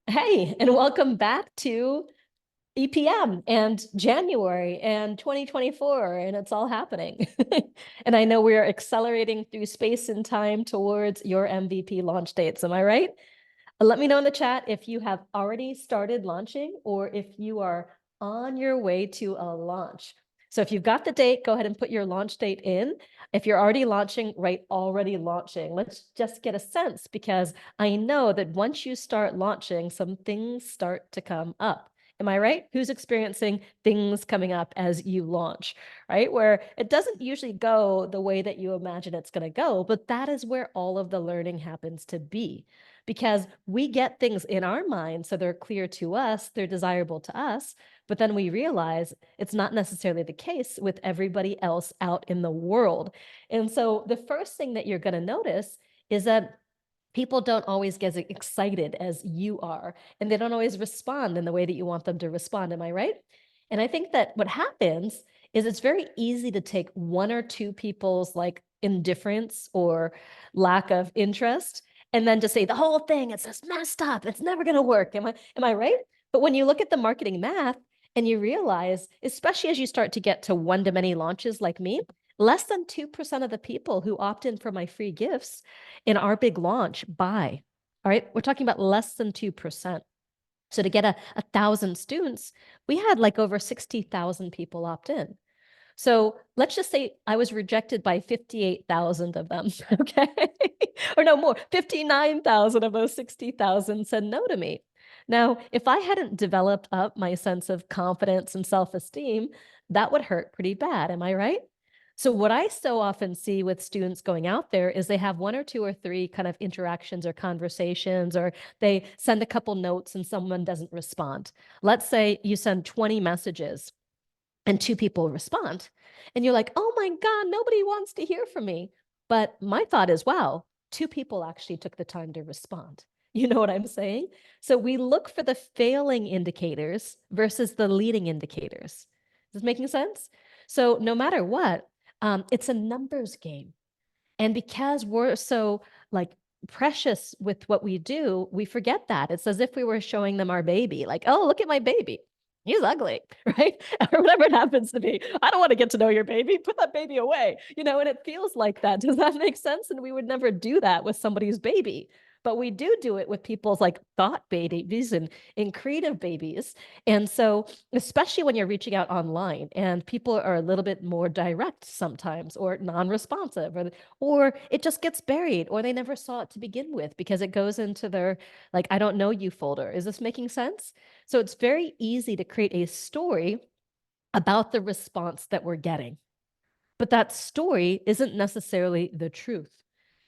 Hey, and welcome back to EPM and January and 2024, and it's all happening. And I know we are accelerating through space and time towards your MVP launch dates. Am I right? Let me know in the chat if you have already started launching or if you are on your way to a launch. So if you've got the date, go ahead and put your launch date in. If you're already launching, write already launching. Let's just get a sense because I know that once you start launching, some things start to come up. Am I right? Who's experiencing things coming up as you launch, right? Where it doesn't usually go the way that you imagine it's going to go, but that is where all of the learning happens to be because we get things in our mind so they're clear to us, they're desirable to us, but then we realize it's not necessarily the case with everybody else out in the world. And so the first thing that you're going to notice is that people don't always get as excited as you are, and they don't always respond in the way that you want them to respond. Am I right? And I think that what happens is it's very easy to take one or two people's like indifference or lack of interest and then just say the whole thing, it's just messed up. It's never going to work. Am I right? But when you look at the marketing math and you realize, especially as you start to get to one-to-many launches like me, less than 2% of the people who opt in for my free gifts in our big launch buy. All right. We're talking about less than 2%. So to get a thousand students, we had like over 60,000 people opt in. So let's just say I was rejected by 58,000 of them. Okay. Or no more, 59,000 of those 60,000 said no to me. Now, if I hadn't developed up my sense of confidence and self-esteem, that would hurt pretty bad. Am I right? So what I so often see with students going out there is they have one or two or three kind of interactions or conversations, or they send a couple notes and someone doesn't respond. Let's say you send 20 messages and two people respond. And you're like, oh my God, nobody wants to hear from me. But my thought is, wow, two people actually took the time to respond. You know what I'm saying? So we look for the failing indicators versus the leading indicators. Is this making sense? So no matter what, it's a numbers game. And because we're so like precious with what we do, we forget that. It's as if we were showing them our baby, like, oh, look at my baby. He's ugly, right? Or whatever it happens to be. I don't want to get to know your baby. Put that baby away, and it feels like that. Does that make sense? And we would never do that with somebody's baby. But we do it with people's like thought babies and creative babies. And so, especially when you're reaching out online and people are a little bit more direct sometimes or non-responsive or it just gets buried or they never saw it to begin with because it goes into their like I don't know you folder. Is this making sense? So it's very easy to create a story about the response that we're getting. But that story isn't necessarily the truth.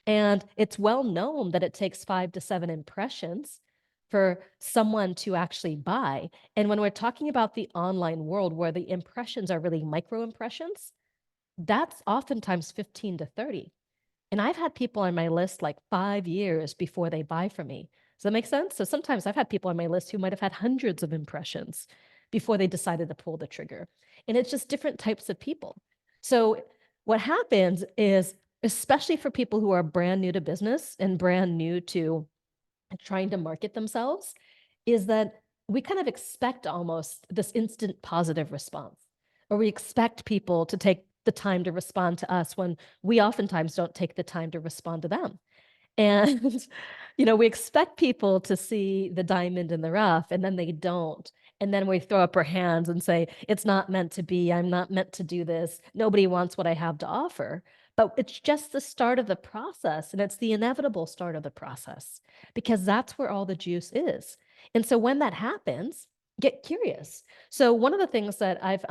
And it's well known that it takes 5 to 7 impressions for someone to actually buy. And when we're talking about the online world where the impressions are really micro impressions, that's oftentimes 15 to 30. And I've had people on my list like 5 years before they buy from me. Does that make sense? So sometimes I've had people on my list who might have had hundreds of impressions before they decided to pull the trigger. And it's just different types of people. So what happens is, especially for people who are brand new to business and brand new to trying to market themselves, is that we kind of expect almost this instant positive response, or we expect people to take the time to respond to us when we oftentimes don't take the time to respond to them. And, we expect people to see the diamond in the rough and then they don't. And then we throw up our hands and say, it's not meant to be. I'm not meant to do this. Nobody wants what I have to offer. But it's just the start of the process. And it's the inevitable start of the process because that's where all the juice is. And so when that happens, get curious. So one of the things that I've,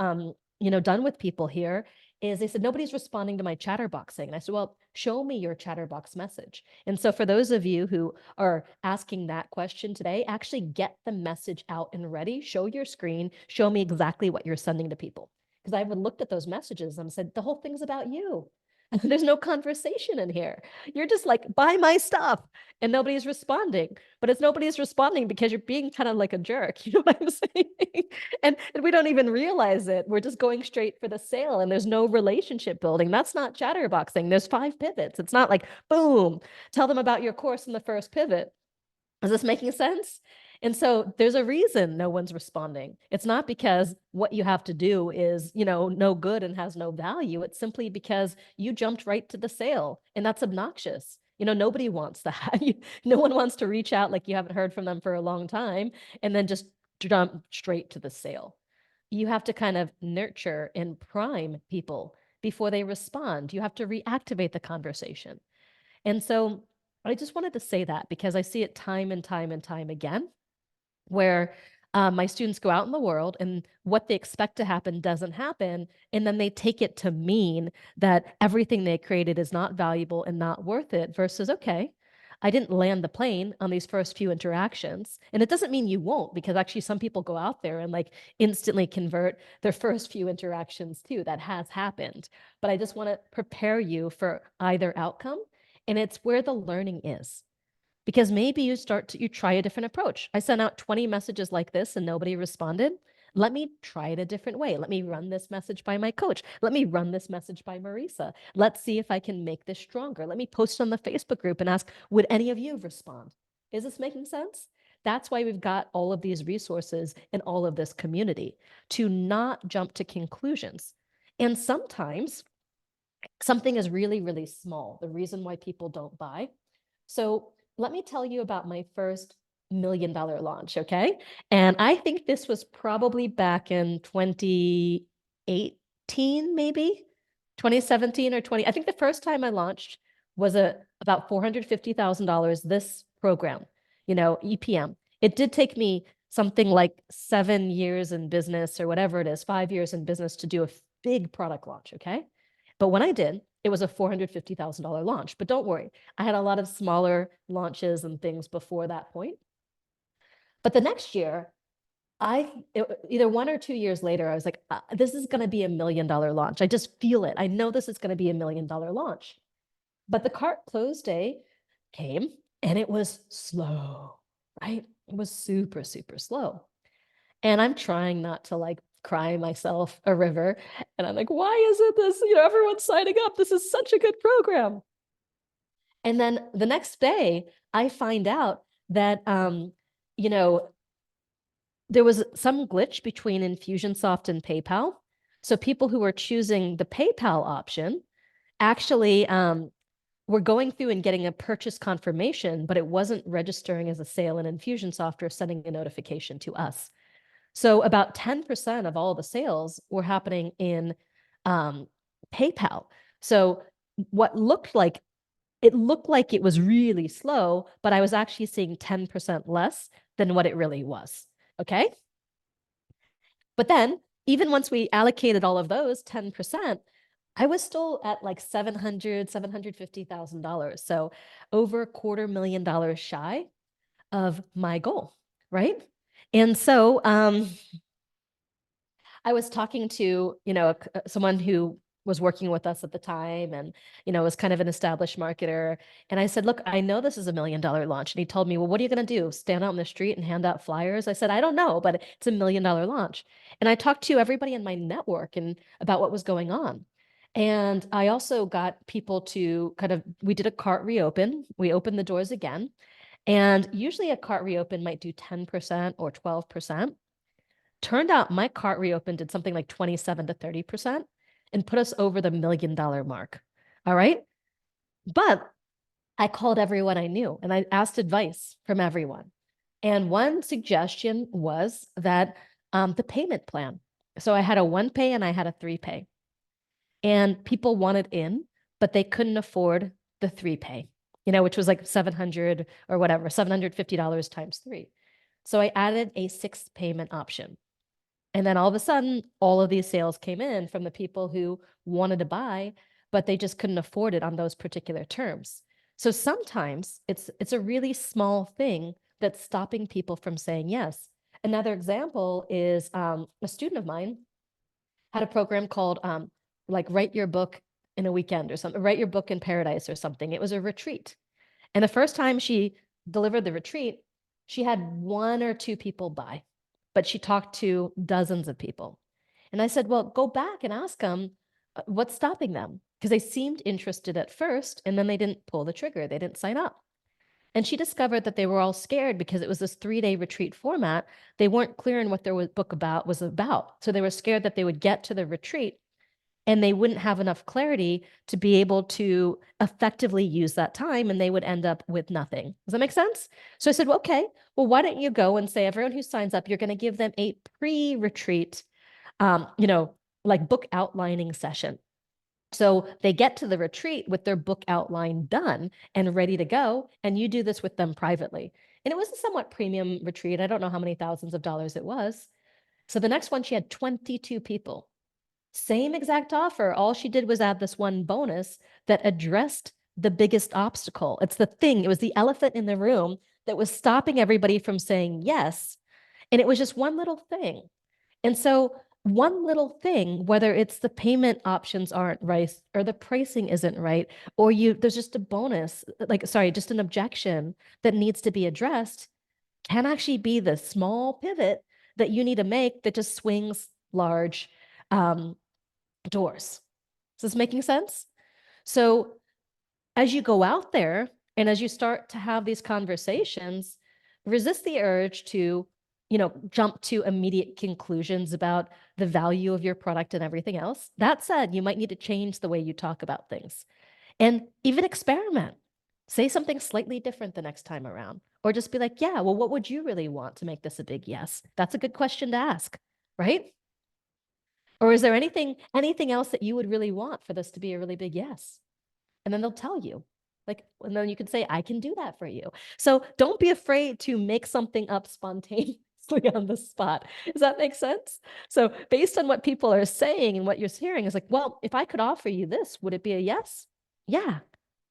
done with people here is they said, nobody's responding to my chatterboxing. And I said, well, show me your chatterbox message. And so for those of you who are asking that question today, actually get the message out and ready, show your screen, show me exactly what you're sending to people. Because I would looked at those messages and said, the whole thing's about you. There's no conversation in here. You're just like, buy my stuff. And nobody's responding. But it's nobody's responding because you're being kind of like a jerk. You know what I'm saying? And we don't even realize it. We're just going straight for the sale and there's no relationship building. That's not chatterboxing. There's 5 pivots. It's not like, boom, tell them about your course in the first pivot. Is this making sense? And so there's a reason no one's responding. It's not because what you have to do is, no good and has no value. It's simply because you jumped right to the sale, and that's obnoxious. Nobody wants that. No one wants to reach out like you haven't heard from them for a long time and then just jump straight to the sale. You have to kind of nurture and prime people before they respond. You have to reactivate the conversation. And so I just wanted to say that because I see it time and time and time again where my students go out in the world and what they expect to happen doesn't happen. And then they take it to mean that everything they created is not valuable and not worth it versus, okay, I didn't land the plane on these first few interactions. And it doesn't mean you won't, because actually some people go out there and like instantly convert their first few interactions too. That has happened. But I just want to prepare you for either outcome. And it's where the learning is, because maybe you try a different approach. I sent out 20 messages like this and nobody responded. Let me try it a different way. Let me run this message by my coach. Let me run this message by Marisa. Let's see if I can make this stronger. Let me post on the Facebook group and ask, would any of you respond? Is this making sense? That's why we've got all of these resources and all of this community, to not jump to conclusions. And sometimes something is really, really small, the reason why people don't buy. So let me tell you about my first $1 million launch, okay? And I think this was probably back in 2018, maybe 2017 or 20. I think the first time I launched was about $450,000, this program, EPM. It did take me something like 7 years in business or whatever it is, 5 years in business to do a big product launch, okay? But when I did, it was a $450,000 launch. But don't worry, I had a lot of smaller launches and things before that point. But the next year, either 1 or 2 years later, I was like, this is going to be $1 million launch. I just feel it. I know this is going to be $1 million launch. But the cart close day came and it was slow, right? It was super, super slow. And I'm trying not to like cry myself a river. And I'm like, why isn't this? Everyone's signing up. This is such a good program. And then the next day, I find out that, there was some glitch between Infusionsoft and PayPal. So people who were choosing the PayPal option actually were going through and getting a purchase confirmation, but it wasn't registering as a sale in Infusionsoft or sending a notification to us. So about 10% of all the sales were happening in PayPal. So what looked like it was really slow, but I was actually seeing 10% less than what it really was. Okay. But then even once we allocated all of those 10%, I was still at like $750,000. So over $250,000 shy of my goal. Right. And so, I was talking to, someone who was working with us at the time and, was kind of an established marketer. And I said, look, I know this is $1 million launch. And he told me, well, what are you going to do? Stand out in the street and hand out flyers? I said, I don't know, but it's $1 million launch. And I talked to everybody in my network and about what was going on. And I also got people to we did a cart reopen. We opened the doors again. And usually a cart reopen might do 10% or 12%. Turned out my cart reopened did something like 27 to 30% and put us over the $1 million mark. All right. But I called everyone I knew and I asked advice from everyone. And one suggestion was that the payment plan. So I had a 1-pay and I had a 3-pay. And people wanted in, but they couldn't afford the 3-pay, which was like 700 or whatever, $750 times 3. So I added a 6 payment option. And then all of a sudden, all of these sales came in from the people who wanted to buy, but they just couldn't afford it on those particular terms. So sometimes it's a really small thing that's stopping people from saying yes. Another example is a student of mine had a program called like Write Your Book in a Weekend or something, Write Your Book in Paradise or something. It was a retreat. And the first time she delivered the retreat, she had 1 or 2 people buy, but she talked to dozens of people. And I said, well, go back and ask them what's stopping them, because they seemed interested at first and then they didn't pull the trigger. They didn't sign up. And she discovered that they were all scared because it was this 3-day retreat format. They weren't clear on what their book was about. So they were scared that they would get to the retreat and they wouldn't have enough clarity to be able to effectively use that time, and they would end up with nothing. Does that make sense? So I said, well, okay, well, why don't you go and say everyone who signs up, you're going to give them a pre-retreat, like book outlining session. So they get to the retreat with their book outline done and ready to go, and you do this with them privately. And it was a somewhat premium retreat. I don't know how many thousands of dollars it was. So the next one, she had 22 people. Same exact offer. All she did was add this one bonus that addressed the biggest obstacle. It's the thing, it was the elephant in the room that was stopping everybody from saying yes. And it was just one little thing. And so, one little thing, whether it's the payment options aren't right or the pricing isn't right, or there's just a bonus, just an objection that needs to be addressed, can actually be the small pivot that you need to make that just swings large doors. Is this making sense? So as you go out there and as you start to have these conversations, resist the urge to, jump to immediate conclusions about the value of your product and everything else. That said, you might need to change the way you talk about things and even experiment. Say something slightly different the next time around, or just be like, yeah, well, what would you really want to make this a big yes? That's a good question to ask, right? Or is there anything else that you would really want for this to be a really big yes? And then they'll tell you. And then you can say, I can do that for you. So don't be afraid to make something up spontaneously on the spot. Does that make sense? So based on what people are saying and what you're hearing is like, well, if I could offer you this, would it be a yes? Yeah.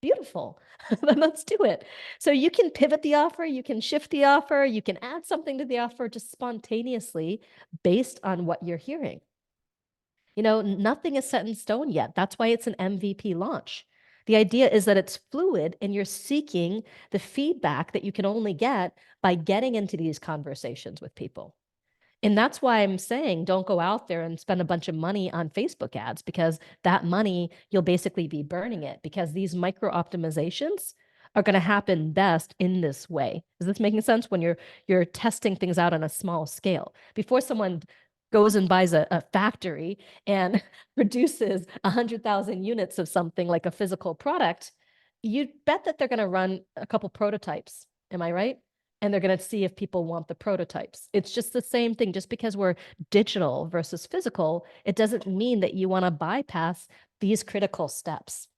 Beautiful. Then let's do it. So you can pivot the offer, you can shift the offer, you can add something to the offer just spontaneously based on what you're hearing. Nothing is set in stone yet. That's why it's an MVP launch. The idea is that it's fluid and you're seeking the feedback that you can only get by getting into these conversations with people. And that's why I'm saying don't go out there and spend a bunch of money on Facebook ads, because that money, you'll basically be burning it, because these micro optimizations are going to happen best in this way. Is this making sense? When you're testing things out on a small scale. Before someone goes and buys a factory and produces 100,000 units of something like a physical product, you'd bet that they're going to run a couple prototypes. Am I right? And they're going to see if people want the prototypes. It's just the same thing. Just because we're digital versus physical, it doesn't mean that you want to bypass these critical steps.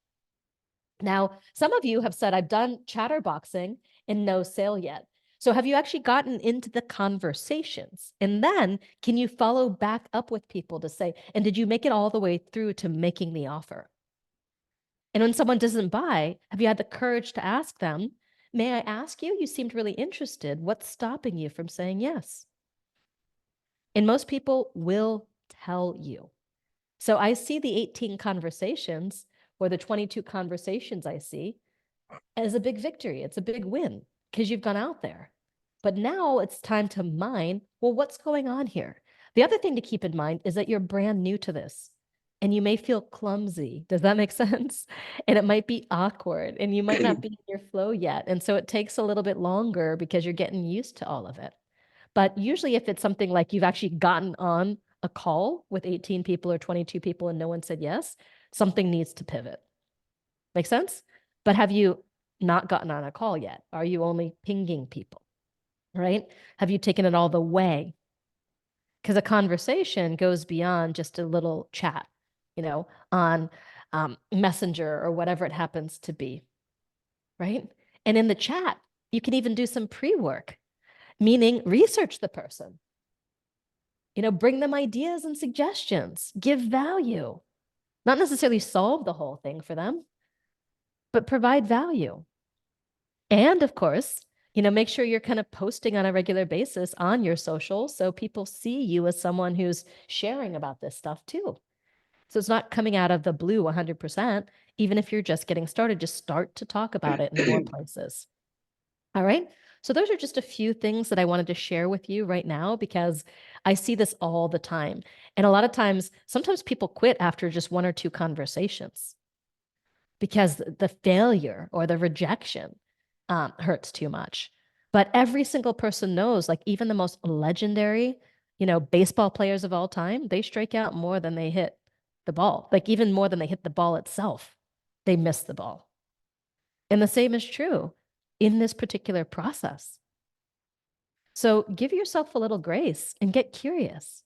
Now, some of you have said, I've done chatterboxing and no sale yet. So have you actually gotten into the conversations? And then can you follow back up with people to say, and did you make it all the way through to making the offer? And when someone doesn't buy, have you had the courage to ask them, may I ask you? You seemed really interested. What's stopping you from saying yes? And most people will tell you. So I see the 18 conversations or the 22 conversations I see as a big victory. It's a big win because you've gone out there. But now it's time to mine, well, what's going on here? The other thing to keep in mind is that you're brand new to this and you may feel clumsy. Does that make sense? And it might be awkward and you might not be in your flow yet. And so it takes a little bit longer because you're getting used to all of it. But usually if it's something like you've actually gotten on a call with 18 people or 22 people and no one said yes, something needs to pivot. Make sense? But have you not gotten on a call yet? Are you only pinging people? Right? Have you taken it all the way? Because a conversation goes beyond just a little chat, on Messenger or whatever it happens to be. Right? And in the chat, you can even do some pre-work, meaning research the person. Bring them ideas and suggestions, give value, not necessarily solve the whole thing for them, but provide value. And of course, make sure you're kind of posting on a regular basis on your social so people see you as someone who's sharing about this stuff too. So it's not coming out of the blue 100%. Even if you're just getting started, just start to talk about it in more places. All right. So those are just a few things that I wanted to share with you right now, because I see this all the time. And a lot of times, sometimes people quit after just one or two conversations because the failure or the rejection hurts too much. But every single person knows, like even the most legendary, baseball players of all time, they strike out more than they hit the ball, like even more than they hit the ball itself. They miss the ball. And the same is true in this particular process. So give yourself a little grace and get curious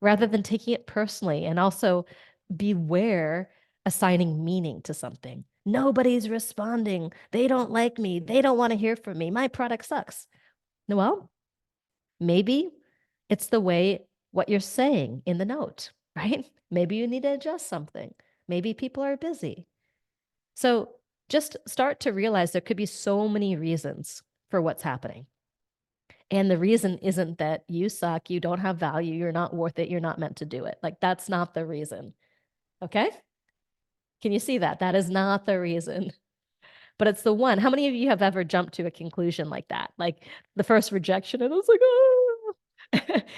rather than taking it personally. And also beware assigning meaning to something. Nobody's responding. They don't like me. They don't want to hear from me. My product sucks. Well, maybe it's the way what you're saying in the note, right? Maybe you need to adjust something. Maybe people are busy. So just start to realize there could be so many reasons for what's happening. And the reason isn't that you suck, you don't have value, you're not worth it, you're not meant to do it. Like, that's not the reason. Okay? Can you see that? That is not the reason. But it's the one. How many of you have ever jumped to a conclusion like that? Like the first rejection, and I was like, oh,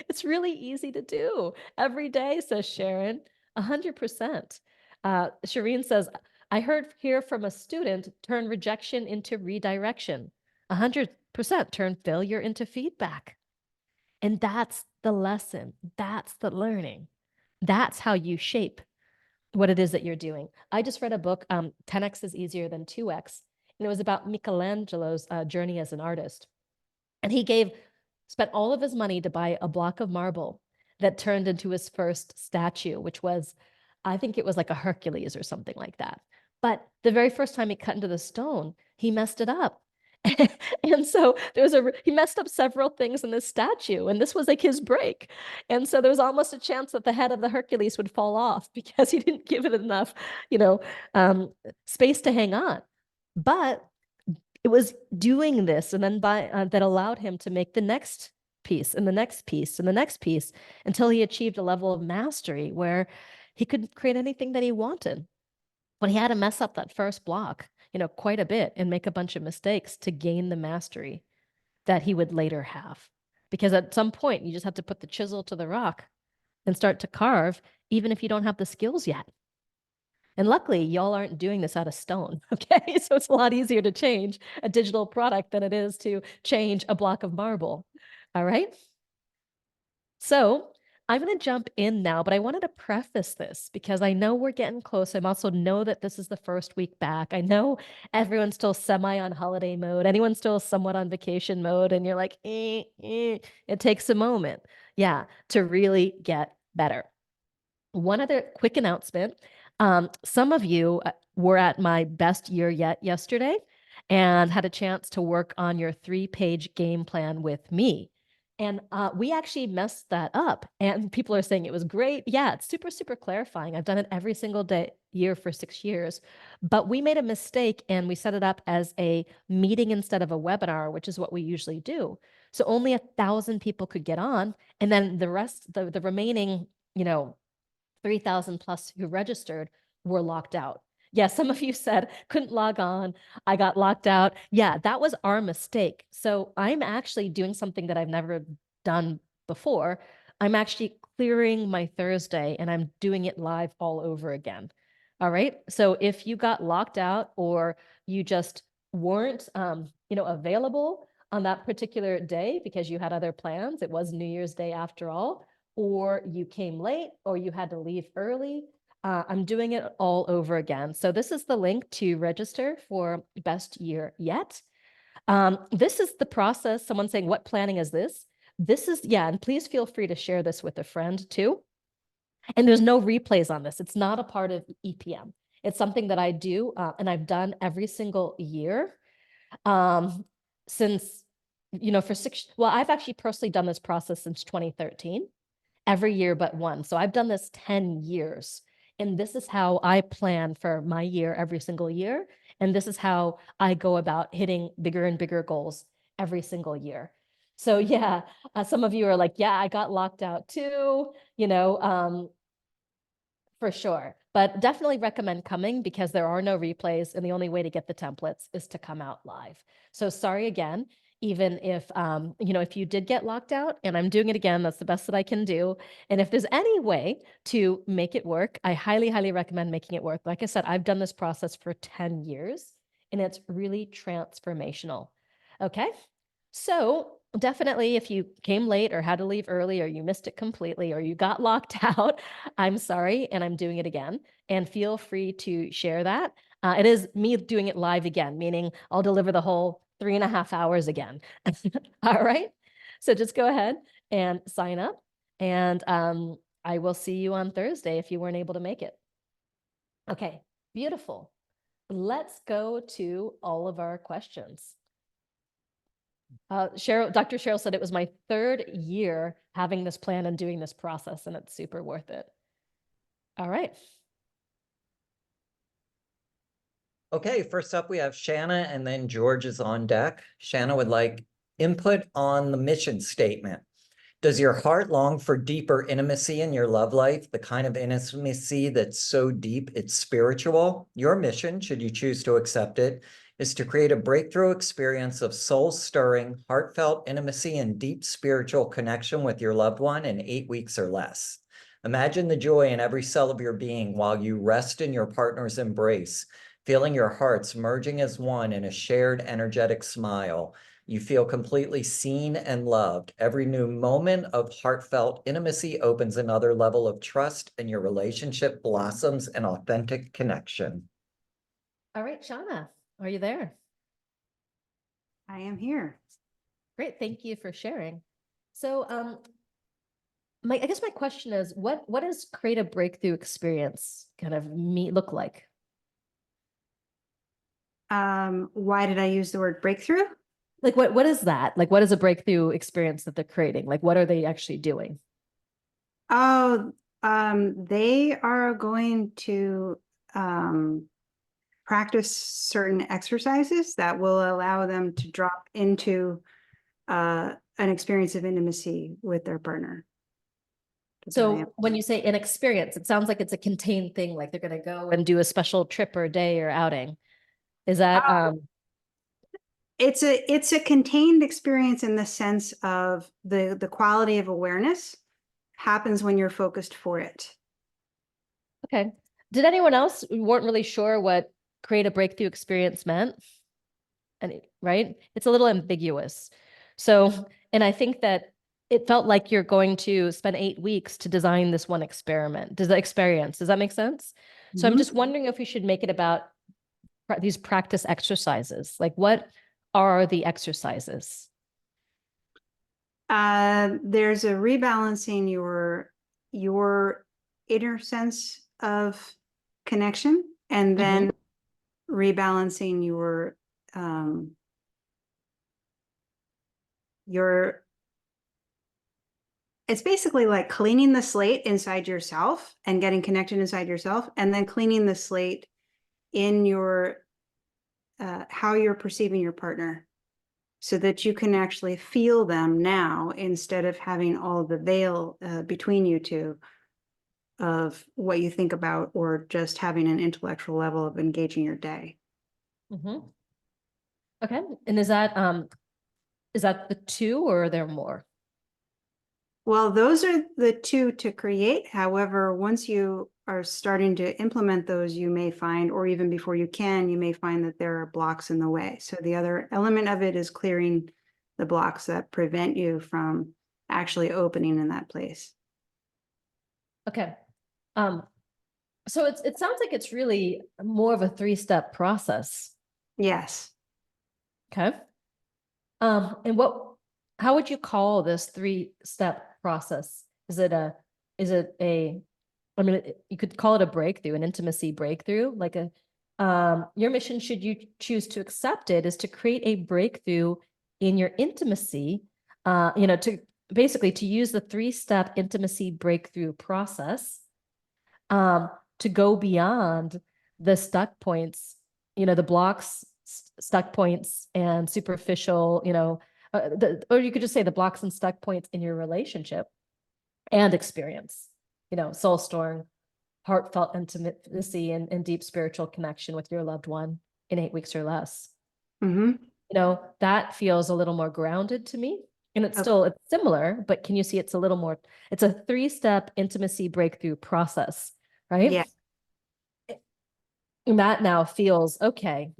it's really easy to do every day, says Sharon. 100%. Shireen says, I hear from a student, turn rejection into redirection. 100% turn failure into feedback. And that's the lesson. That's the learning. That's how you shape what it is that you're doing. I just read a book, 10x is easier than 2x. And it was about Michelangelo's journey as an artist. And he spent all of his money to buy a block of marble that turned into his first statue, which was, I think it was like a Hercules or something like that. But the very first time he cut into the stone, he messed it up. And so he messed up several things in this statue, and this was like his break. And so there was almost a chance that the head of the Hercules would fall off because he didn't give it enough, space to hang on. But it was doing this and then that allowed him to make the next piece and the next piece and the next piece until he achieved a level of mastery where he could create anything that he wanted. But he had to mess up that first block, quite a bit and make a bunch of mistakes to gain the mastery that he would later have. Because at some point, you just have to put the chisel to the rock and start to carve, even if you don't have the skills yet. And luckily, y'all aren't doing this out of stone, okay? So it's a lot easier to change a digital product than it is to change a block of marble, all right? So I'm going to jump in now, but I wanted to preface this because I know we're getting close. I also know that this is the first week back. I know everyone's still semi on holiday mode. Anyone's still somewhat on vacation mode, and you're like, It takes a moment, yeah, to really get better. One other quick announcement. Some of you were at my best year yet yesterday and had a chance to work on your 3-page game plan with me. And we actually messed that up. And people are saying it was great. Yeah, it's super, super clarifying. I've done it every single year for 6 years. But we made a mistake and we set it up as a meeting instead of a webinar, which is what we usually do. So only 1,000 people could get on. And then the rest, the remaining, 3,000 plus who registered were locked out. Yeah, some of you said couldn't log on. I got locked out. Yeah, that was our mistake. So I'm actually doing something that I've never done before. I'm actually clearing my Thursday and I'm doing it live all over again. All right. So if you got locked out or you just weren't, available on that particular day because you had other plans, it was New Year's Day after all, or you came late or you had to leave early, I'm doing it all over again. So this is the link to register for Best Year Yet. This is the process. Someone saying, what planning is this? This is, yeah, and please feel free to share this with a friend too. And there's no replays on this. It's not a part of EPM. It's something that I do and I've done every single year since, I've actually personally done this process since 2013. Every year but one. So I've done this 10 years. And this is how I plan for my year every single year. And this is how I go about hitting bigger and bigger goals every single year. So yeah, some of you are like, yeah, I got locked out too, for sure. But definitely recommend coming because there are no replays and the only way to get the templates is to come out live. So sorry again, even if, if you did get locked out and I'm doing it again, that's the best that I can do. And if there's any way to make it work, I highly, highly recommend making it work. Like I said, I've done this process for 10 years and it's really transformational. Okay. So definitely if you came late or had to leave early or you missed it completely or you got locked out, I'm sorry, and I'm doing it again. And feel free to share that. It is me doing it live again, meaning I'll deliver the whole 3.5 hours again. All right. So just go ahead and sign up. And I will see you on Thursday if you weren't able to make it. Okay, beautiful. Let's go to all of our questions. Dr. Cheryl said it was my 3rd year having this plan and doing this process, and it's super worth it. All right. Okay, first up we have Shanna, and then George is on deck. Shanna would like input on the mission statement. Does your heart long for deeper intimacy in your love life, the kind of intimacy that's so deep it's spiritual? Your mission, should you choose to accept it, is to create a breakthrough experience of soul-stirring, heartfelt intimacy and deep spiritual connection with your loved one in 8 weeks or less. Imagine the joy in every cell of your being while you rest in your partner's embrace, feeling your hearts merging as one in a shared energetic smile. You feel completely seen and loved. Every new moment of heartfelt intimacy opens another level of trust, and your relationship blossoms an authentic connection. All right, Shauna, are you there? I am here. Great, thank you for sharing. So, I guess my question is, what does create a breakthrough experience kind of look like? Why did I use the word breakthrough? Like, what is that? Like, what is a breakthrough experience that they're creating? Like, what are they actually doing? Oh, they are going to practice certain exercises that will allow them to drop into an experience of intimacy with their partner. So when you say an experience, it sounds like it's a contained thing, like they're going to go and do a special trip or day or outing. Is that It's a contained experience in the sense of the quality of awareness happens when you're focused for it. okay? Did anyone else weren't really sure what create a breakthrough experience meant? And right, it's a little ambiguous. So, and I think that it felt like you're going to spend 8 weeks to design this one experiment. Does that make sense? So I'm just wondering if we should make it about these practice exercises. Like, what are the exercises? There's a rebalancing your inner sense of connection, and then rebalancing your it's basically like cleaning the slate inside yourself and getting connected inside yourself, and then cleaning the slate in your how you're perceiving your partner, so that you can actually feel them now instead of having all the veil between you two of what you think about, or just having an intellectual level of engaging your day. Okay. And is that the 2 or are there more? Well, those are the 2 to create. However, once you are starting to implement those, you may find, or even before you may find that there are blocks in the way. So the other element of it is clearing the blocks that prevent you from actually opening in that place. Okay. So it sounds like it's really more of a 3-step process. Yes. Okay. And how would you call this 3-step process? Is it a, I mean, you could call it a breakthrough, an intimacy breakthrough, like your mission, should you choose to accept it, is to create a breakthrough in your intimacy, to basically to use the 3-step intimacy breakthrough process, to go beyond the stuck points, the blocks, stuck points and superficial, or you could just say the blocks and stuck points in your relationship and experience, soul storm, heartfelt intimacy and deep spiritual connection with your loved one in 8 weeks or less. That feels a little more grounded to me. And it's similar, but can you see it's a 3-step intimacy breakthrough process, right? Yeah. And that now feels, okay,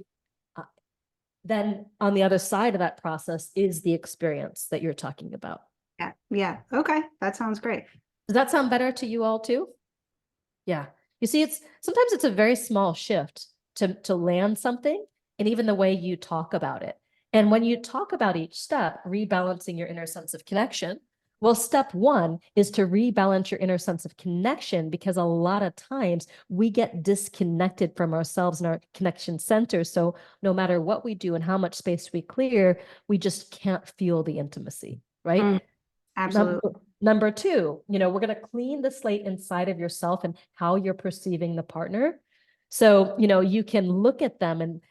then on the other side of that process is the experience that you're talking about. Yeah. Yeah. Okay. That sounds great. Does that sound better to you all too? Yeah. You see, sometimes it's a very small shift to land something, and even the way you talk about it. And when you talk about each step, rebalancing your inner sense of connection, well, step one is to rebalance your inner sense of connection, because a lot of times we get disconnected from ourselves and our connection center. So no matter what we do and how much space we clear, we just can't feel the intimacy, right? Mm, absolutely. Number two, we're going to clean the slate inside of yourself and how you're perceiving the partner. So, you can look at them and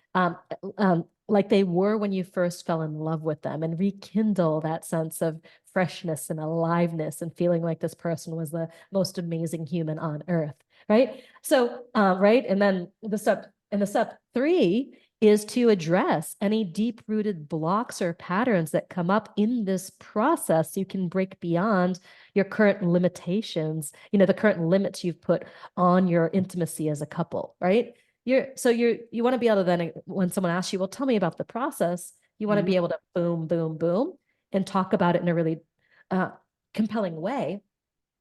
like they were when you first fell in love with them, and rekindle that sense of freshness and aliveness and feeling like this person was the most amazing human on earth, right? So, right. And then the step three is to address any deep-rooted blocks or patterns that come up in this process. You can break beyond your current limitations, the current limits you've put on your intimacy as a couple, right? You want to be able to then, when someone asks you, well, tell me about the process, you want to be able to boom, boom, boom, and talk about it in a really compelling way.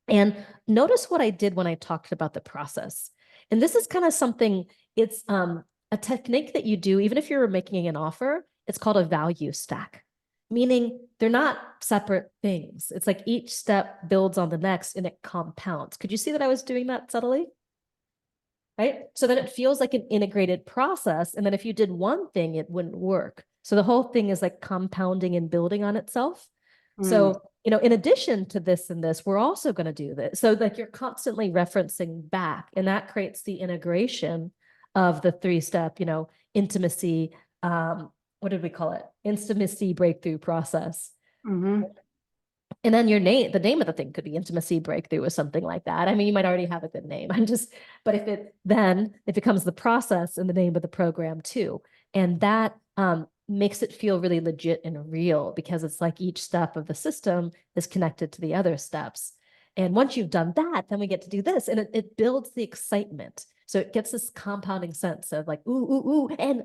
And notice what I did when I talked about the process. And this is kind of something, it's a technique that you do, even if you're making an offer. It's called a value stack, meaning they're not separate things. It's like each step builds on the next and it compounds. Could you see that I was doing that subtly? Right? So then it feels like an integrated process. And then if you did one thing, it wouldn't work. So the whole thing is like compounding and building on itself. So, in addition to this and this, we're also going to do this. So like you're constantly referencing back, and that creates the integration of the three-step, intimacy, what did we call it? Intimacy breakthrough process. And then the name of the thing could be intimacy breakthrough or something like that. I mean, you might already have a good name. But if it becomes the process and the name of the program too. And that makes it feel really legit and real, because it's like each step of the system is connected to the other steps. And once you've done that, then we get to do this, and it builds the excitement. So it gets this compounding sense of like, ooh, ooh, ooh, and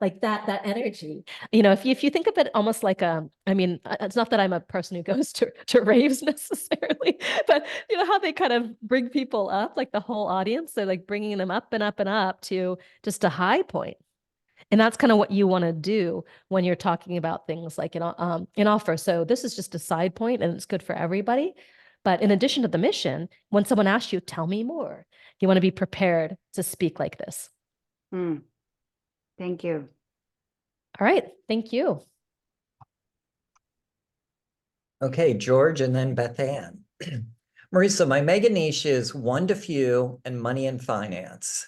like that energy. If you think of it almost like it's not that I'm a person who goes to raves necessarily, but how they kind of bring people up, like the whole audience. They're like bringing them up and up and up to just a high point. And that's kind of what you want to do when you're talking about things like an offer. So this is just a side point, and it's good for everybody. But in addition to the mission, when someone asks you, tell me more, you want to be prepared to speak like this. Thank you. All right. Thank you. Okay, George, and then Beth Ann. Marisa, my mega niche is one to few and money and finance.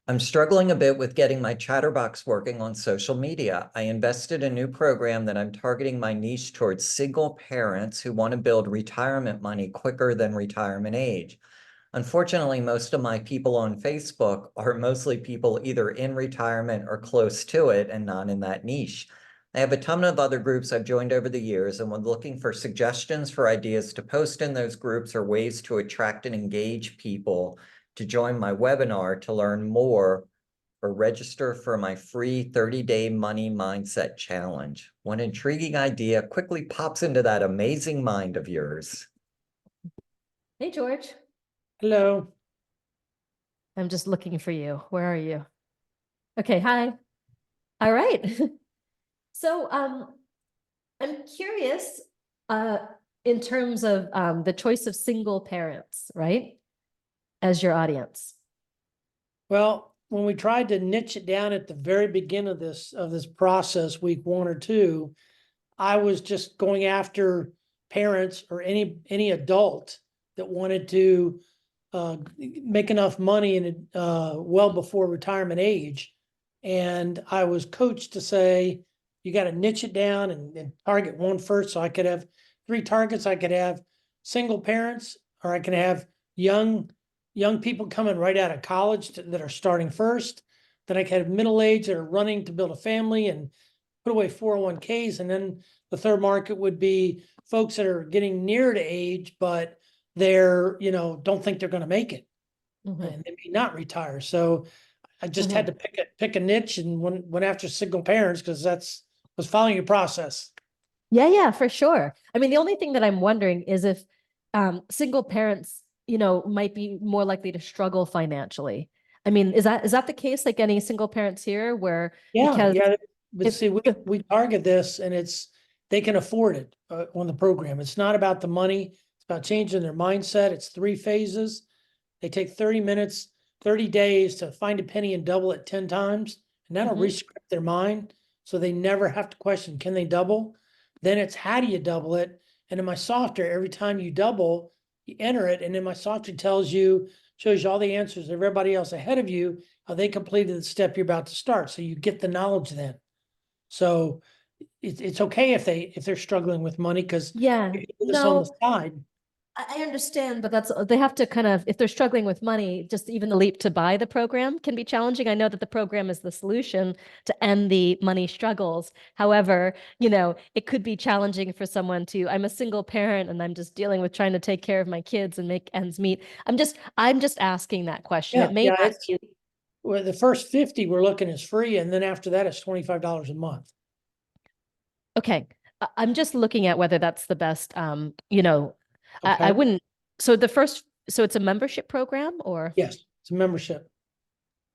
I'm struggling a bit with getting my chatterbox working on social media. I invested in a new program that I'm targeting my niche towards single parents who want to build retirement money quicker than retirement age. Unfortunately, most of my people on Facebook are mostly people either in retirement or close to it and not in that niche. I have a ton of other groups I've joined over the years, and when looking for suggestions for ideas to post in those groups or ways to attract and engage people to join my webinar to learn more or register for my free 30-day money mindset challenge. One intriguing idea quickly pops into that amazing mind of yours. Hey, George. Hello. I'm just looking for you. Where are you? Okay. Hi. All right. So, I'm curious, in terms of the choice of single parents, right? As your audience. Well, when we tried to niche it down at the very beginning of this process, week 1 or 2, I was just going after parents or any adult that wanted to make enough money in well before retirement age. And I was coached to say, you got to niche it down and target one first. So I could have 3 targets. I could have single parents, or I can have young people coming right out of college that are starting first. Then I could have middle-aged that are running to build a family and put away 401ks. And then the third market would be folks that are getting near to age, but they're, don't think they're going to make it. And they may not retire. So I just had to pick a niche and went after single parents because was following your process. Yeah, for sure. I mean, the only thing that I'm wondering is if single parents, might be more likely to struggle financially. I mean, is that the case? Like any single parents here, where Yeah, because yeah. But if see, we target this and they can afford it on the program. It's not about the money. It's about changing their mindset. It's 3 phases. They take 30 minutes, 30 days to find a penny and double it 10 times. And that'll Mhm. rescript their mind. So they never have to question, can they double? Then it's how do you double it? And in my software, every time you double, you enter it. And then my software shows you all the answers of everybody else ahead of you, how they completed the step you're about to start. So you get the knowledge then. So it's okay if they're struggling with money because yeah, this on the no, side. I understand, but they have to kind of, if they're struggling with money, just even the leap to buy the program can be challenging. I know that the program is the solution to end the money struggles. However, it could be challenging for someone I'm a single parent and I'm just dealing with trying to take care of my kids and make ends meet. I'm just asking that question. Yeah, It may yeah. not be, Well, the first 50 we're looking is free, and then after that it's $25 a month. okay. I'm just looking at whether that's the best, I Okay. wouldn't, so it's a membership program or Yes, it's a membership.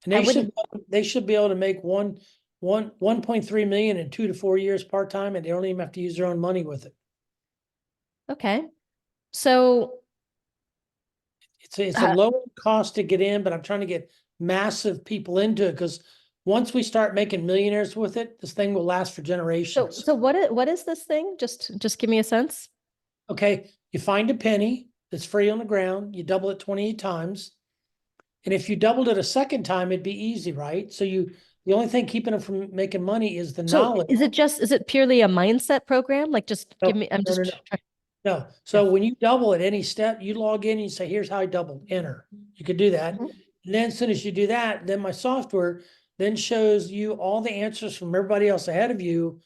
And I wouldn't, they should be able to make 1.3 million in 2 to 4 years part-time, and they don't even have to use their own money with it. okay. So, It's a low cost to get in, but I'm trying to get massive people into it because once we start making millionaires with it, this thing will last for so, generations. so what is this thing? Just give me a sense. Okay, you find a penny that's free on the ground, you double it 28 times. And if you doubled it a second time, it'd be easy, right? So the only thing keeping them from making money is the So knowledge. is it purely a mindset program? Like just give No, me, I'm no, just no, no. trying. No. Yeah. So when you double at any step, you log in and you say, here's how I doubled, enter. You could do that. Mhm. And then as soon as you do that, then my software then shows you all the answers from everybody else ahead of you,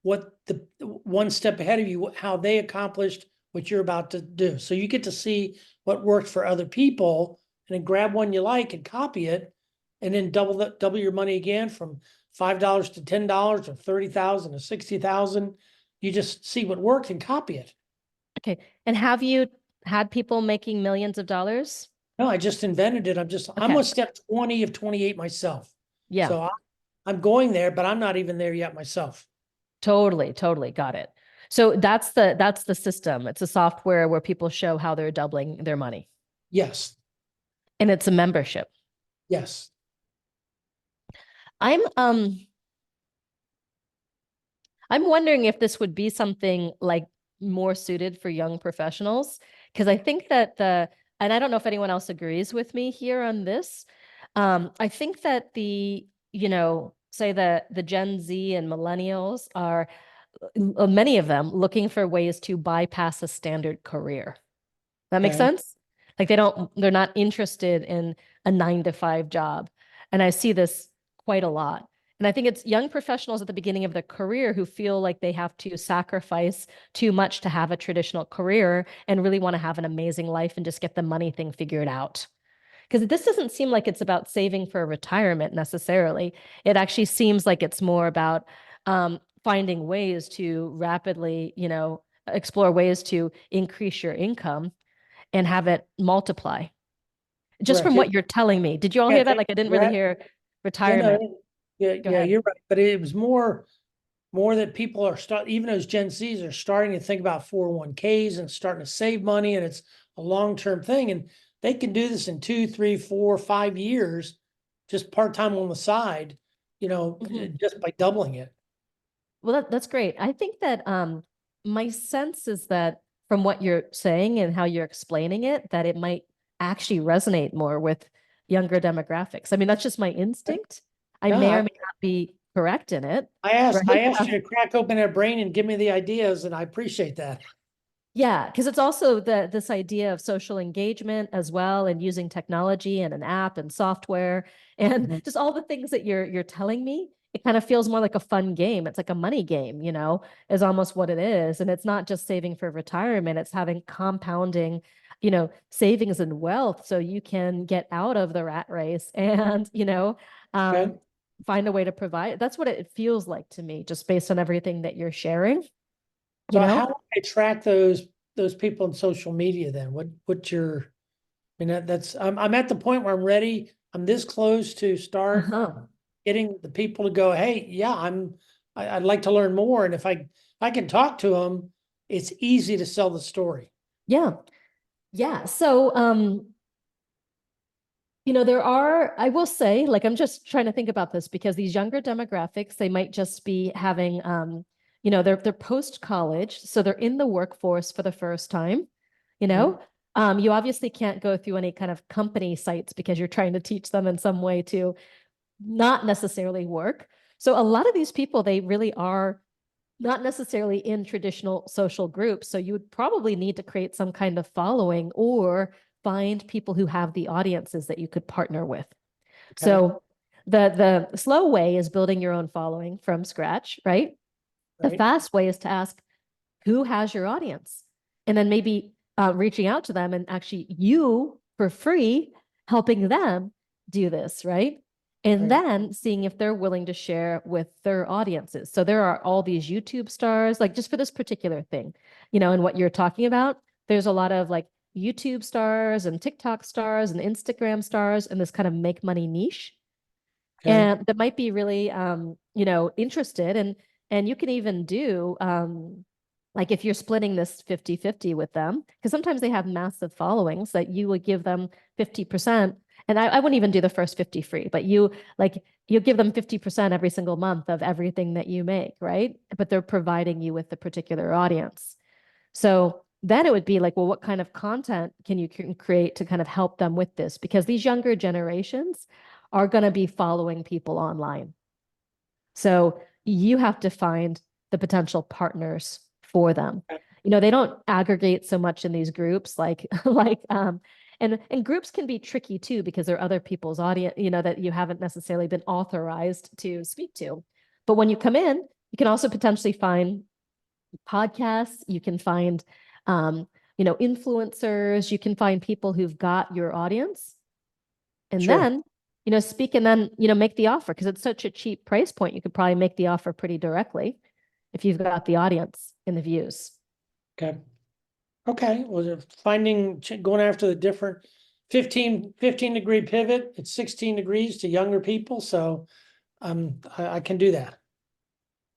what the one step ahead of you, how they accomplished what you're about to do. So you get to see what worked for other people and then grab one you like and copy it and then double your money again from $5 to $10 or 30,000 to 60,000. You just see what worked and copy it. Okay. And have you had people making millions of dollars? No, I just invented it. I'm Okay. on step 20 of 28 myself. Yeah, So I'm going there, but I'm not even there yet myself. totally. Got it. So that's the system. It's a software where people show how they're doubling their money. Yes. And it's a membership. Yes. I'm I'm wondering if this would be something like more suited for young professionals. Because I think that and I don't know if anyone else agrees with me here on this. I think that say the Gen Z and millennials are many of them looking for ways to bypass a standard career. That makes Okay. sense? Like they're not interested in a 9 to 5 job. And I see this quite a lot. And I think it's young professionals at the beginning of their career who feel like they have to sacrifice too much to have a traditional career and really want to have an amazing life and just get the money thing figured out. Because this doesn't seem like it's about saving for retirement necessarily. It actually seems like it's more about finding ways to rapidly, explore ways to increase your income and have it multiply. Just from Correct. what you're telling me. Did you all Yeah, hear that? Like I didn't really hear yeah, no, retirement. Go yeah, ahead. you're right. But it was more that people are even those Gen Zs are starting to think about 401ks and starting to save money, and it's a long-term thing. And they can do this in 2, 3, 4, 5 years, just part-time on the side, Mhm. just by doubling it. Well, that's great. I think that my sense is that from what you're saying and how you're explaining it, that it might actually resonate more with younger demographics. I mean, that's just my instinct. I No, may or may not be correct in it, right? I asked you to crack open that brain and give me the ideas, and I appreciate that. Yeah, because it's also this idea of social engagement as well, and using technology and an app and software and Mhm. just all the things that you're telling me. It kind of feels more like a fun game. It's like a money game, is almost what it is. And it's not just saving for retirement, it's having compounding, savings and wealth so you can get out of the rat race and, Okay. find a way to provide. That's what it feels like to me, just based on everything that you're sharing, you So know? how do I track those people on social media then? What's your, I mean, that's, I'm at the point where I'm ready. I'm this close to start Uh-huh. getting the people to go, hey, yeah, I'd like to learn more. And if I can talk to them, it's easy to sell the story. Yeah. Yeah. So, there are, I will say, like, I'm just trying to think about this because these younger demographics, they might just be having, they're post-college, so they're in the workforce for the first time, you know? You obviously can't go through any kind of company sites because you're trying to teach them in some way to not necessarily work. So a lot of these people, they really are not necessarily in traditional social groups. So you would probably need to create some kind of following or find people who have the audiences that you could partner with. Okay. So the slow way is building your own following from scratch, right? The Right. fast way is to ask, who has your audience? And then maybe reaching out to them and actually you for free helping them do this, right? And Right. then seeing if they're willing to share with their audiences. So there are all these YouTube stars, like just for this particular thing, and what you're talking about, there's a lot of like YouTube stars and TikTok stars and Instagram stars and this kind of make money niche. Okay. And that might be really interested, and you can even do like if you're splitting this 50-50 with them, because sometimes they have massive followings that you would give them 50%. And I wouldn't even do the first 50 free, but you give them 50% every single month of everything that you make, right? But they're providing you with the particular audience. So then it would be like, well, what kind of content can you create to kind of help them with this? Because these younger generations are going to be following people online. So you have to find the potential partners for them. They don't aggregate so much in these groups and groups can be tricky too because they're other people's audience, that you haven't necessarily been authorized to speak to. But when you come in, you can also potentially find podcasts, you can find influencers, you can find people who've got your audience and Sure. then speak and then make the offer because it's such a cheap price point. You could probably make the offer pretty directly if you've got the audience and the views. Okay. Okay. Well, going after the different 15 degree pivot, it's 16 degrees to younger people. So I can do that.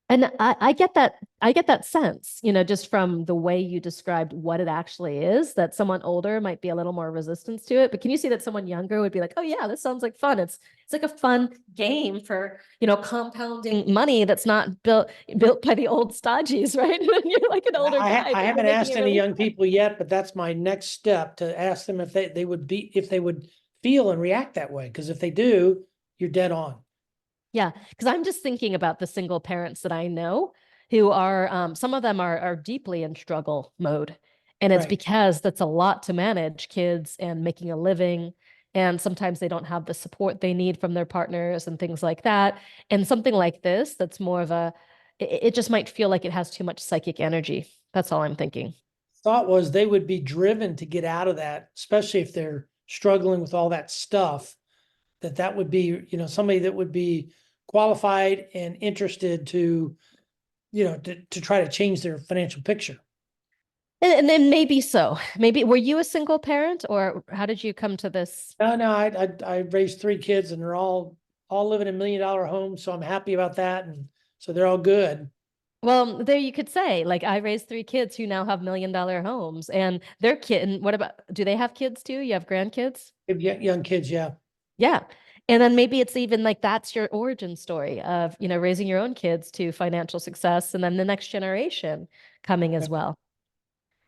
And I get that sense, just from the way you described what it actually is, that someone older might be a little more resistance to it. But can you see that someone younger would be like, oh yeah, this sounds like fun. It's like a fun game for, compounding money that's not built by the old stodgies, right? And you're like an older guy. I but haven't you're making asked it any really young fun. people yet, but that's my next step to ask them if they would feel and react that way. Because if they do, you're dead on. Yeah, because I'm just thinking about the single parents that I know who are some of them are deeply in struggle mode. And it's Right. because that's a lot to manage kids and making a living. And sometimes they don't have the support they need from their partners and things like that. And something like this, that's more of it just might feel like it has too much psychic energy. That's all I'm thinking. Thought was they would be driven to get out of that, especially if they're struggling with all that stuff, that would be, somebody that would be qualified and interested to, to try to change their financial picture. And then maybe so. Maybe were you a single parent or how did you come to this? No, I raised 3 kids and they're all living in $1 million homes. So I'm happy about that. And so they're all good. Well, there you could say, like, I raised 3 kids who now have $1 million homes and their kid. And what about, do they have kids too? You have grandkids? Young kids. Yeah. Yeah. And then maybe it's even like that's your origin story of, raising your own kids to financial success and then the next generation coming as well.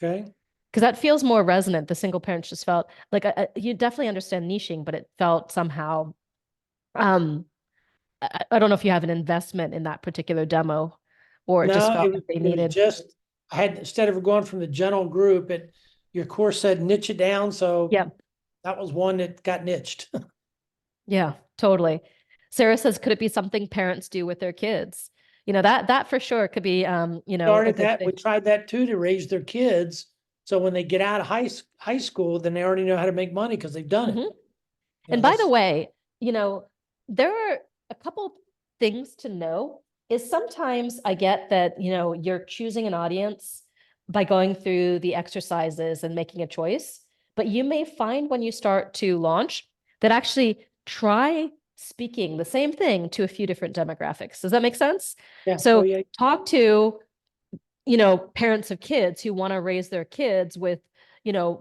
Okay. Because that feels more resonant. The single parents just felt like you definitely understand niching, but it felt somehow, um, I don't know if you have an investment in that particular demo or it just No, felt like they it was needed. just, I had, instead of going from the general group, your course said niche it down. So Yeah. that was one that got niched. Yeah, totally. Sarah says, could it be something parents do with their kids? That for sure could be, a Started good that, we thing. tried that too, to raise their kids. So when they get out of high school, then they already know how to make money because they've done it. Mhm. And by the way, there are a couple things to know is sometimes I get that, you're choosing an audience by going through the exercises and making a choice, but you may find when you start to launch that actually try speaking the same thing to a few different demographics. Does that make sense? Yeah. So Oh, yeah. talk to, parents of kids who want to raise their kids with,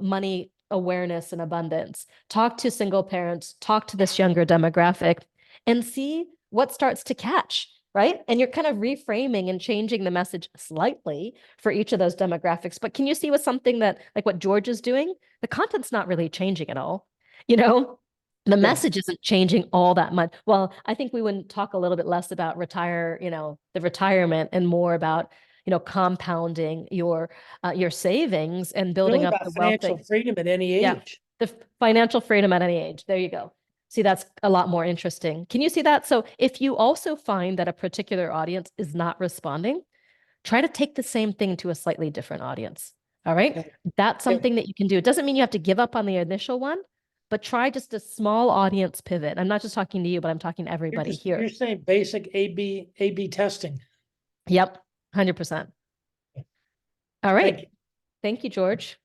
money awareness and abundance. Talk to single parents, talk to this younger demographic and see what starts to catch, right? And you're kind of reframing and changing the message slightly for each of those demographics. But can you see with something that, like what George is doing, the content's not really changing at all, you know? The message isn't changing all that much. Well, I think we would talk a little bit less about the retirement and more about, compounding your savings and building Really up about the wealth financial that, freedom at any yeah, age. the financial freedom at any age. There you go. See, that's a lot more interesting. Can you see that? So if you also find that a particular audience is not responding, try to take the same thing to a slightly different audience. All right. Okay. That's something that you can do. It doesn't mean you have to give up on the initial one, but try just a small audience pivot. I'm not just talking to you, but I'm talking to everybody here. You're saying basic A/B testing. Yep. 100%. All right. Thank you. Thank you, George.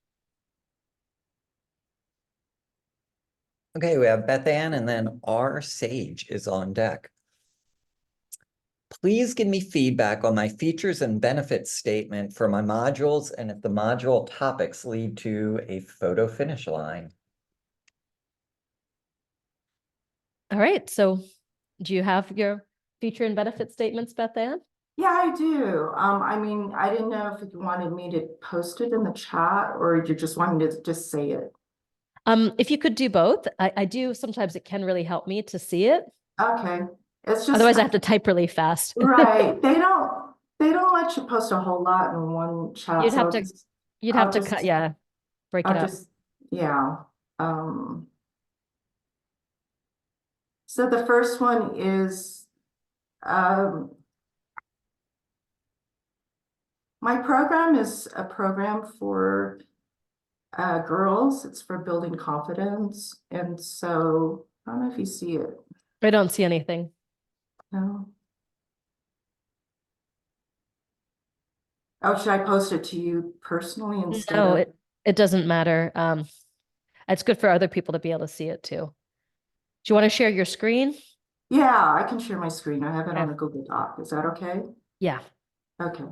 Okay, we have Beth Ann and then R Sage is on deck. Please give me feedback on my features and benefits statement for my modules and if the module topics lead to a photo finish line. All right. So do you have your feature and benefit statements, Beth Ann? Yeah, I do. I mean, I didn't know if you wanted me to post it in the chat or you just wanted to just say it. If you could do both, I do. Sometimes it can really help me to see it. Okay. It's just Otherwise, I have to type really fast. right. They don't let you post a whole lot in one chat. You'd have So to, just, you'd I'll have to just- cut, yeah, break it I'll up. just, yeah. So the first one is, my program is a program for girls. It's for building confidence. And so I don't know if you see it. I don't see anything. No. Oh, should I post it to you personally instead No, of? it doesn't matter. It's good for other people to be able to see it too. Do you want to share your screen? Yeah, I can share my screen. I have it on Okay. a Google Doc. Is that okay? Yeah. Okay.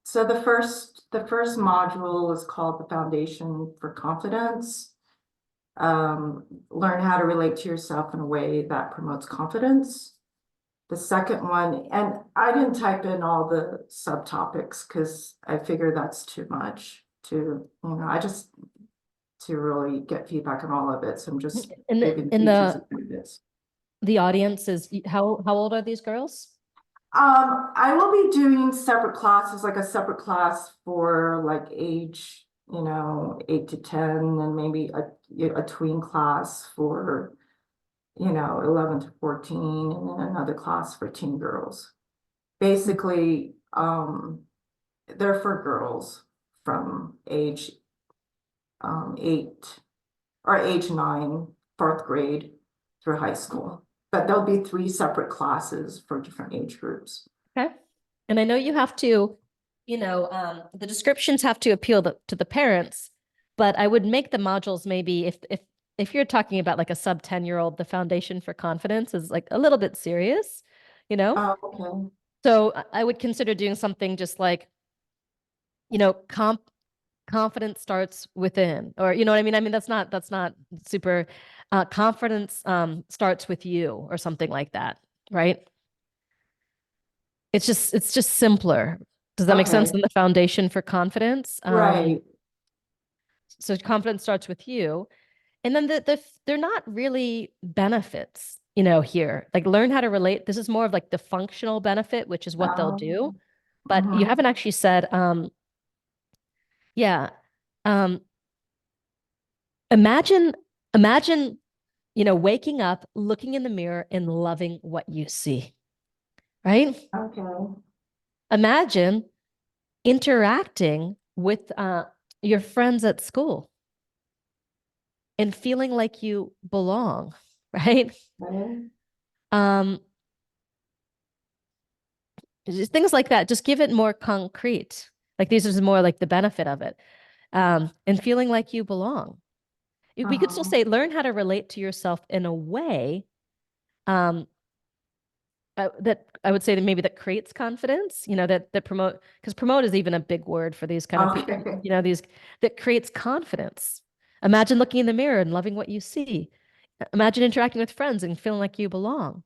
So the first module is called the Foundation for Confidence. Learn how to relate to yourself in a way that promotes confidence. The second one, and I didn't type in all the subtopics because I figure that's too much I just to really get feedback on all of it. So I'm just In giving the, in features the, of what it is. the audience is, how old are these girls? I will be doing separate classes, like a separate class for like age, 8 to 10, and maybe a tween class for, 11 to 14, and then another class for teen girls. Basically, they're for girls from age 8 or age 9, 4th grade through high school. But there'll be 3 separate classes for different age groups. Okay. And I know you have to, the descriptions have to appeal to the parents, but I would make the modules maybe if you're talking about like a sub 10-year-old, the Foundation for Confidence is like a little bit serious, Oh, okay. So I would consider doing something just like, confidence starts within, or you know what I mean? I mean, that's not super, confidence starts with you or something like that, right? It's just simpler. Does that make sense? Okay. Than the Foundation for Confidence. Right. So confidence starts with you. And then they're not really benefits, here. Like learn how to relate. This is more of like the functional benefit, which is what they'll do. But you Mhm. haven't actually said, yeah. Imagine, waking up, looking in the mirror and loving what you see, right? Okay. Imagine, interacting with your friends at school and feeling like you belong, right? Okay. Um, just things like that. Just give it more concrete. Like these is more like the benefit of it. And feeling like you belong. We could still Uh-huh. say learn how to relate to yourself in a way um, that I would say that maybe that creates confidence, that promote, because promote is even a big word for these kind of people, Okay. these that creates confidence. Imagine looking in the mirror and loving what you see. Imagine interacting with friends and feeling like you belong.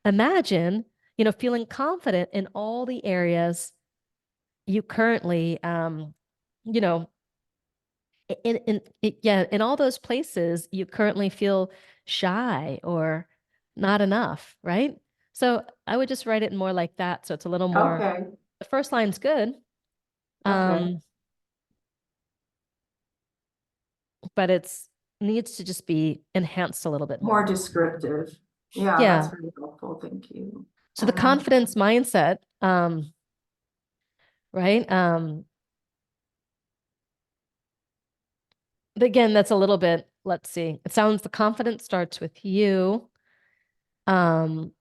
Imagine, feeling confident in all the areas you currently, you know, in all those places you currently feel shy or not enough, right? So I would just write it more like that. So it's a little more, Okay. the first line's good. Okay. Um, but it's needs to just be enhanced a little bit More more. descriptive. Yeah, that's Yeah. very helpful. Thank you. So the And then, confidence mindset, right? Again, that's a little bit, let's see. It sounds the confidence starts with you. Um,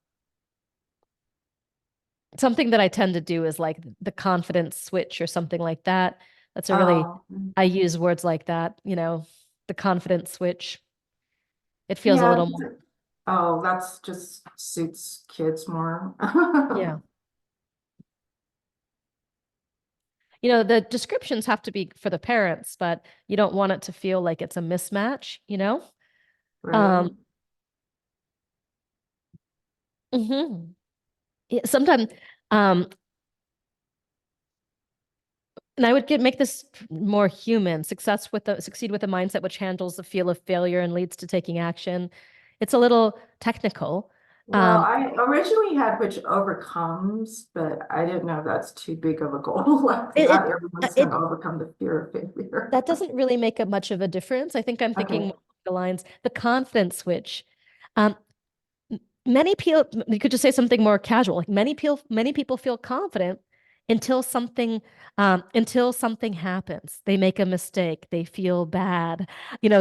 Something that I tend to do is like the confidence switch or something like that. That's a really, oh, I use words like that, the confidence switch. It feels a yeah. little more, Oh, that's just suits kids more. yeah. The descriptions have to be for the parents, but you don't want it to feel like it's a mismatch. Right. Um, mhm. Yeah, sometimes, um, and I would make this more human. Succeed with a mindset which handles the feel of failure and leads to taking action. It's a little technical. Well, Um, I originally had which overcomes, but I didn't know that's too big of a goal. Like it, not it, everyone's it gonna overcome the fear of failure. that doesn't really make a much of a difference. I think I'm thinking Okay. more along the lines, the confidence switch. Um, Many people, you could just say something more casual. Like many people feel confident until something happens. They make a mistake. They feel bad.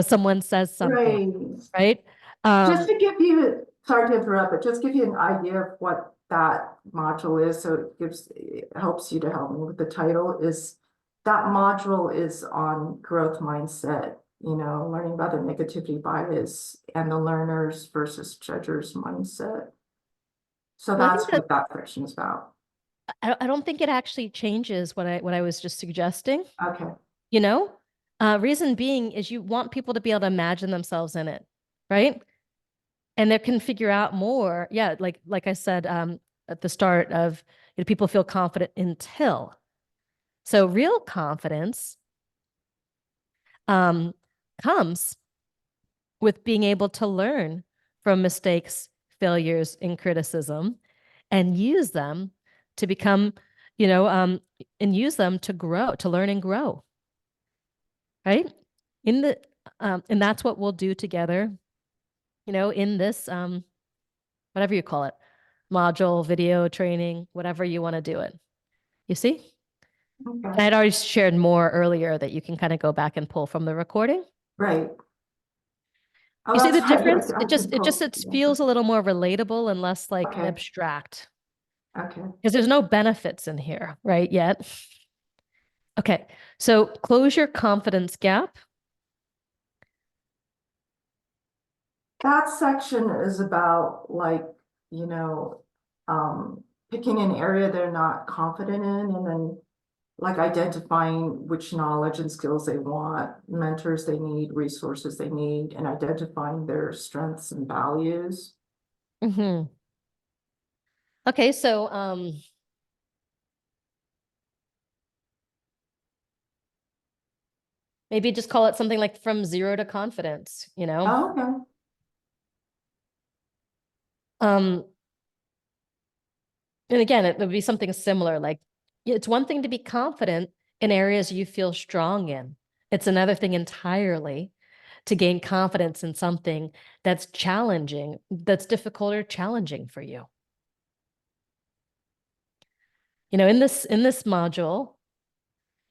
Someone says something, Right. right? Just Um, to give you, sorry to interrupt, but just give you an idea of what that module is, so it helps you to help me with the title, is that module is on growth mindset, learning about the negativity bias and the learners versus judges mindset. So well, I think that's that what that section is about. I don't think it actually changes what I was just suggesting. Okay, You know, reason being is you want people to be able to imagine themselves in it, right? And they can figure out more. Yeah, like I said at the start of people feel confident until. So real confidence um, comes with being able to learn from mistakes, failures, and criticism, and use them to become, and use them to grow, to learn and grow, right? In the and that's what we'll do together, in this whatever you call it, module, video, training, whatever you want to do it. You see? okay, And I'd already shared more earlier that you can kind of go back and pull from the recording. right. Oh, You see that's the right. difference? I can pull. It feels a little more relatable and less like Okay, abstract okay. because there's no benefits in here, right? Yet. Okay. So close your confidence gap. That section is about like, you know, picking an area they're not confident in and then like identifying which knowledge and skills they want, mentors they need, resources they need, and identifying their strengths and values. Hmm. Okay. So, maybe just call it something like from zero to confidence. Oh, okay. Um, and again, it would be something similar. Like it's one thing to be confident in areas you feel strong in. It's another thing entirely to gain confidence in something that's challenging, that's difficult or challenging for you. in this module,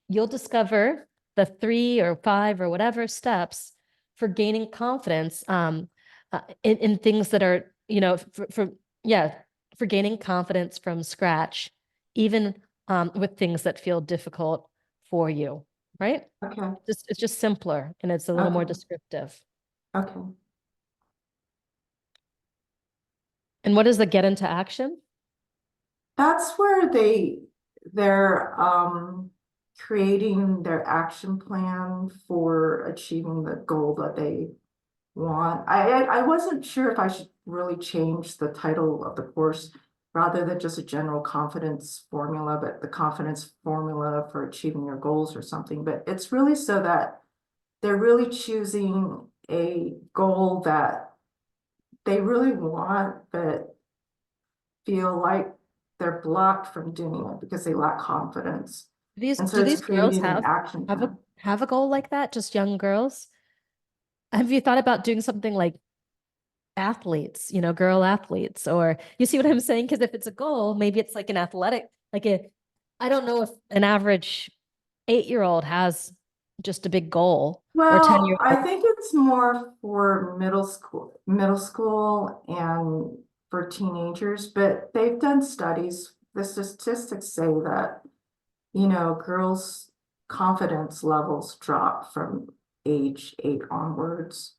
you'll discover the 3 or 5 or whatever steps for gaining confidence in things that are, for gaining confidence from scratch, even with things that feel difficult for you, right? Okay, It's just simpler and it's a little more Okay. descriptive. okay. And what is the get into action? That's where they're creating their action plan for achieving the goal that they want. I wasn't sure if I should really change the title of the course rather than just a general confidence formula, but the confidence formula for achieving your goals or something. But it's really so that they're really choosing a goal that they really want, but feel like they're blocked from doing it because they lack confidence. And so Do it's these girls creating an action have plan. a goal like that? Just young girls? Have you thought about doing something like athletes, girl athletes, or you see what I'm saying? Because if it's a goal, maybe it's like an athletic, I don't know if an average 8-year-old has just a big goal or Well, 10-year I old. think it's more for middle school and for teenagers, but they've done studies. The statistics say that, girls' confidence levels drop from age 8 onwards.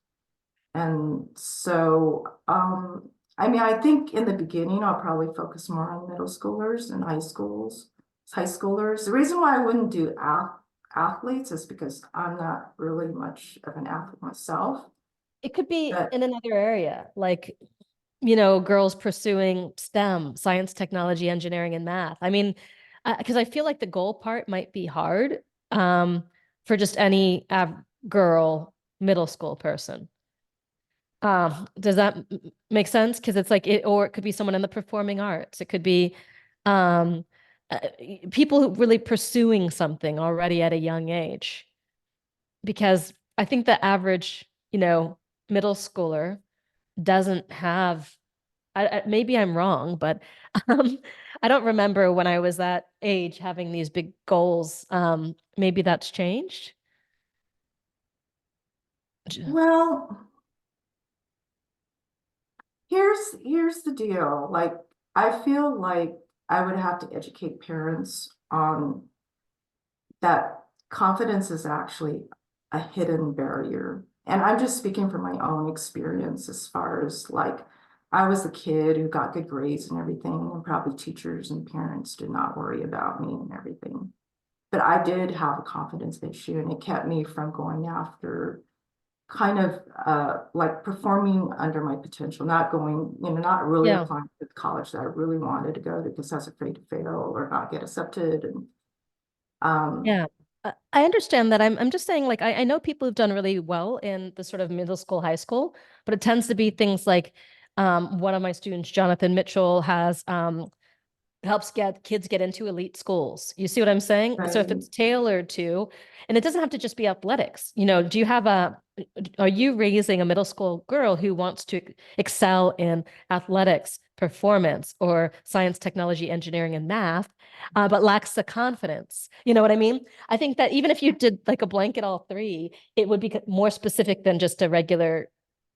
And so, I mean, I think in the beginning, I'll probably focus more on middle schoolers and high schoolers. The reason why I wouldn't do athletes is because I'm not really much of an athlete myself. It could be But in another area, like, girls pursuing STEM, science, technology, engineering, and math. I mean, because I feel like the goal part might be hard for just any girl middle school person. Does that make sense? Because it's like or it could be someone in the performing arts. It could be um, uh, people who really pursuing something already at a young age. Because I think the average, middle schooler doesn't have. Maybe I'm wrong, but um, I don't remember when I was that age having these big goals. Maybe that's changed. well, here's the deal. Like, I feel like I would have to educate parents on that confidence is actually a hidden barrier. And I'm just speaking from my own experience as far as like, I was the kid who got good grades and everything, and probably teachers and parents did not worry about me and everything. But I did have a confidence issue, and it kept me from going after kind of like performing under my potential, not going, not really Yeah. applying to the college that I really wanted to go to because I was afraid to fail or not get accepted. And Yeah. I understand that. I'm just saying, like, I know people who've done really well in the sort of middle school, high school, but it tends to be things like one of my students, Jonathan Mitchell, has helps get kids get into elite schools. You see what I'm saying? So if right. it's tailored to, and it doesn't have to just be athletics, do you have are you raising a middle school girl who wants to excel in athletics, performance, or science, technology, engineering, and math, but lacks the confidence? You know what I mean? I think that even if you did like a blanket all 3, it would be more specific than just a regular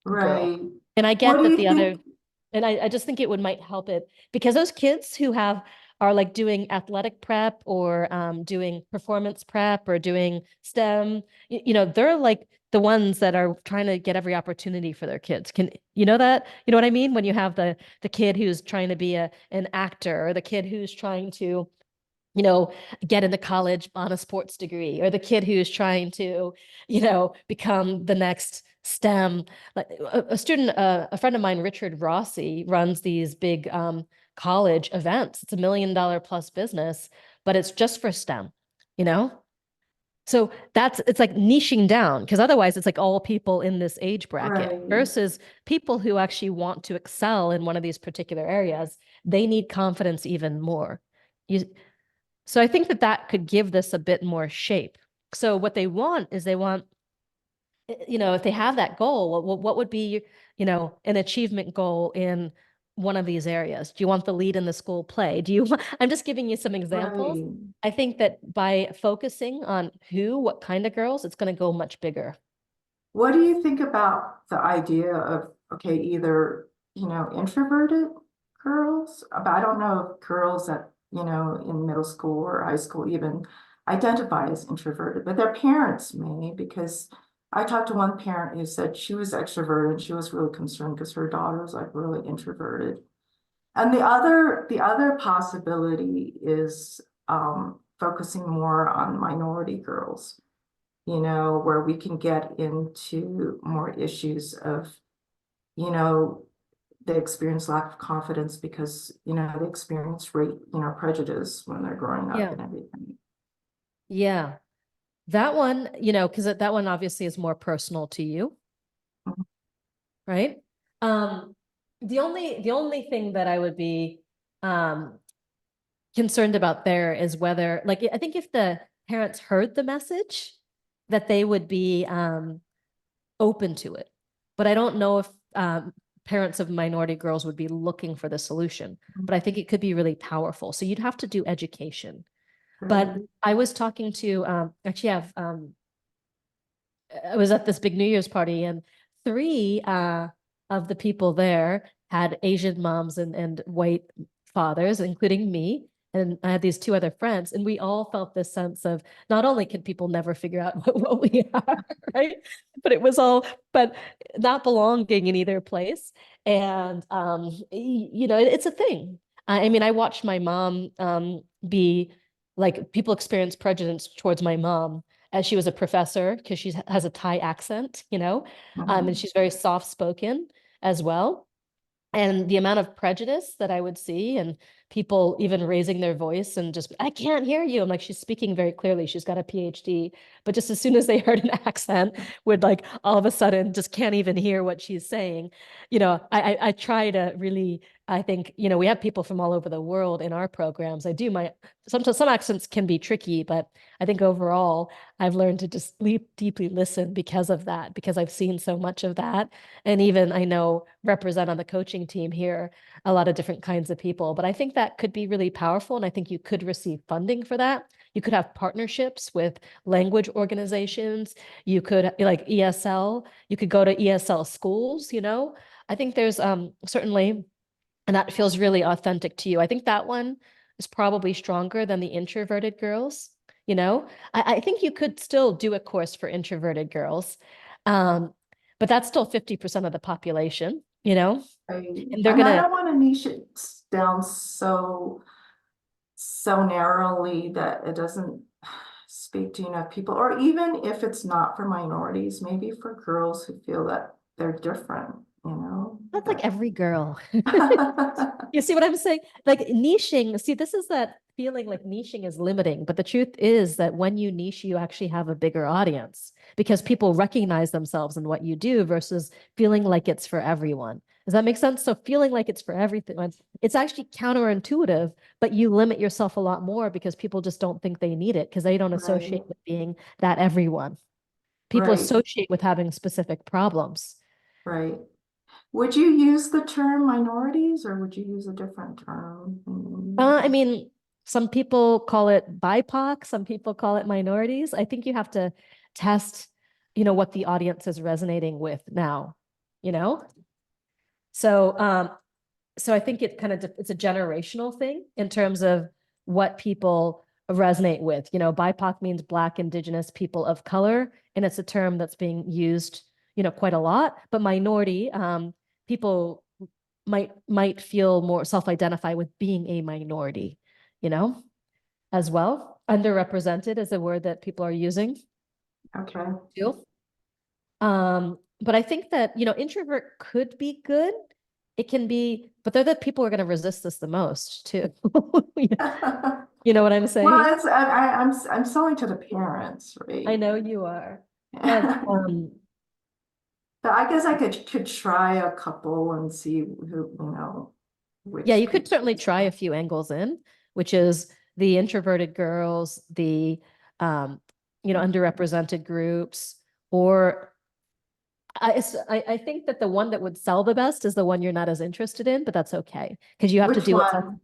girl. Right. And I What get do that you the other, think? and I just think it would might help it because those kids who are like doing athletic prep or doing performance prep or doing STEM, they're like the ones that are trying to get every opportunity for their kids. Can you know that? You know what I mean? When you have the kid who's trying to be an actor or the kid who's trying to get into college on a sports degree, or the kid who's trying to, become the next STEM. Like a student, a friend of mine, Richard Rossi, runs these big college events. It's $1 million plus business, but it's just for STEM, you know? So it's like niching down because otherwise it's like all people in this age bracket Right. versus people who actually want to excel in one of these particular areas. They need confidence even more. So I think that could give this a bit more shape. So what they want is if they have that goal, what would be, an achievement goal in one of these areas? Do you want the lead in the school play? Do you, I'm just giving you some examples. Right. I think that by focusing on what kind of girls, it's going to go much bigger. What do you think about the idea of, okay, either, introverted girls, but I don't know if girls that, in middle school or high school even identify as introverted, but their parents may, because I talked to one parent who said she was extroverted. She was really concerned because her daughter was like really introverted. And the other possibility is focusing more on minority girls, where we can get into more issues of, they experience lack of confidence because, they experience rate, prejudice when they're growing up Yeah. and everything. Yeah. That one, because that one obviously is more personal to you, Mhm. right? The only thing that I would be concerned about there is whether, like, I think if the parents heard the message, that they would be open to it. But I don't know if parents of minority girls would be looking for the solution. But I think it could be really powerful. So you'd have to do education. But Right. I was talking to actually I was at this big New Year's party, and three of the people there had Asian moms and white fathers, including me. And I had these two other friends, and we all felt this sense of not only can people never figure out what we are, right? But it was all, but not belonging in either place. And, it's a thing. I mean, I watched my mom be like, people experience prejudice towards my mom as she was a professor because she has a Thai accent, and Mhm. she's very soft spoken as well. And the amount of prejudice that I would see, and people even raising their voice and just, I can't hear you. I'm like, she's speaking very clearly. She's got a PhD. But just as soon as they heard an accent, would like all of a sudden just can't even hear what she's saying. I try to really, I think, we have people from all over the world in our programs. Sometimes some accents can be tricky, but I think overall I've learned to just deeply listen because of that, because I've seen so much of that. And even I know represent on the coaching team here a lot of different kinds of people. But I think that could be really powerful. And I think you could receive funding for that. You could have partnerships with language organizations. You could, like ESL, you could go to ESL schools, I think there's certainly, and that feels really authentic to you. I think that one is probably stronger than the introverted girls. I think you could still do a course for introverted girls. But that's still 50% of the population, Right. and they're And I gonna, don't want to niche it down so narrowly that it doesn't speak to enough people, or even if it's not for minorities, maybe for girls who feel that they're different, that's like every girl. that. You see what I'm saying? Like niching, see, this is that feeling like niching is limiting. But the truth is that when you niche, you actually have a bigger audience because people recognize themselves in what you do versus feeling like it's for everyone. Does that make sense? So feeling like it's for everything, it's actually counterintuitive, but you limit yourself a lot more because people just don't think they need it because they don't associate Right, with being that everyone. People right, associate with having specific problems. right. Would you use the term minorities or would you use a different term? I mean, some people call it BIPOC, some people call it minorities. I think you have to test, what the audience is resonating with now, you know? So, so I think it kind of it's a generational thing in terms of what people resonate with. BIPOC means Black, Indigenous, people of color, and it's a term that's being used, quite a lot. But minority, people might feel more self-identify with being a minority, as well. Underrepresented is a word that people are using Okay. too. But I think that, introvert could be good. It can be, but they're the people who are going to resist this the most too. You know what I'm saying? Well, I'm selling to the parents, I right? know you are. But But I guess I could try a couple and see who, yeah, which you could certainly try a few angles in, which is the introverted girls, the underrepresented groups, or I think that the one that would sell the best is the one you're not as interested in, but that's okay. Because you have to Which do it. one?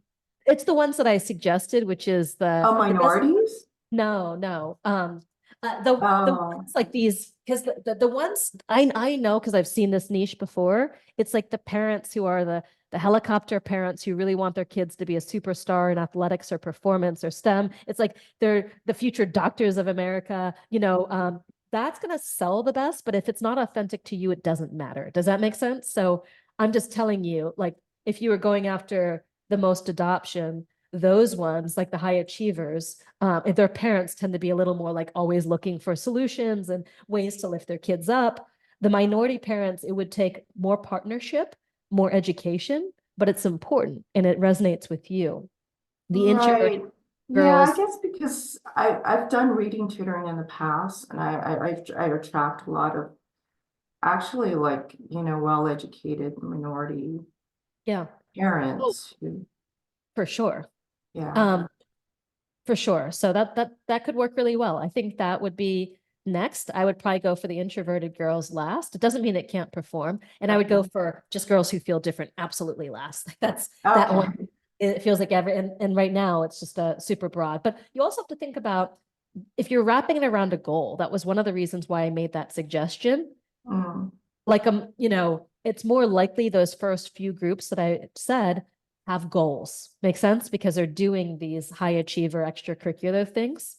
It's the ones that I suggested, which is Oh, the best. minorities? No, no. The Oh, ones like these, because the ones I know because I've seen this niche before. It's like the parents who are the helicopter parents who really want their kids to be a superstar in athletics or performance or STEM. It's like they're the future doctors of America. That's gonna sell the best, but if it's not authentic to you, it doesn't matter. Does that make sense? So I'm just telling you, like, if you were going after the most adoption, those ones, like the high achievers, if their parents tend to be a little more like always looking for solutions and ways to lift their kids up. The minority parents, it would take more partnership, more education, but it's important and it resonates with you. The introverted right. Yeah, I girls, guess because I've done reading tutoring in the past, and I attract a lot of actually like, well-educated minority yeah, oh, parents who, for sure. yeah. Um, For sure. So that could work really well. I think that would be next. I would probably go for the introverted girls last. It doesn't mean it can't perform. And I would go Okay. for just girls who feel different absolutely last. Like that's that Okay. one. It feels like and right now it's just a super broad. But you also have to think about if you're wrapping it around a goal. That was one of the reasons why I made that suggestion. Mm. Like it's more likely those first few groups that I said have goals. Make sense? Because they're doing these high achiever extracurricular things.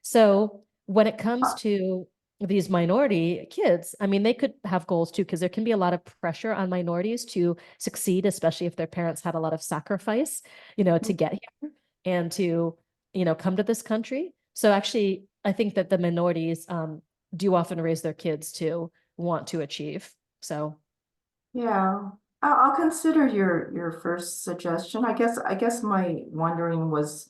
So when it comes to these minority kids, I mean, they could have goals too, because there can be a lot of pressure on minorities to succeed, especially if their parents had a lot of sacrifice, to get here and to, come to this country. So actually, I think that the minorities do often raise their kids to want to achieve. So Yeah, I'll consider your first suggestion. I guess my wondering was,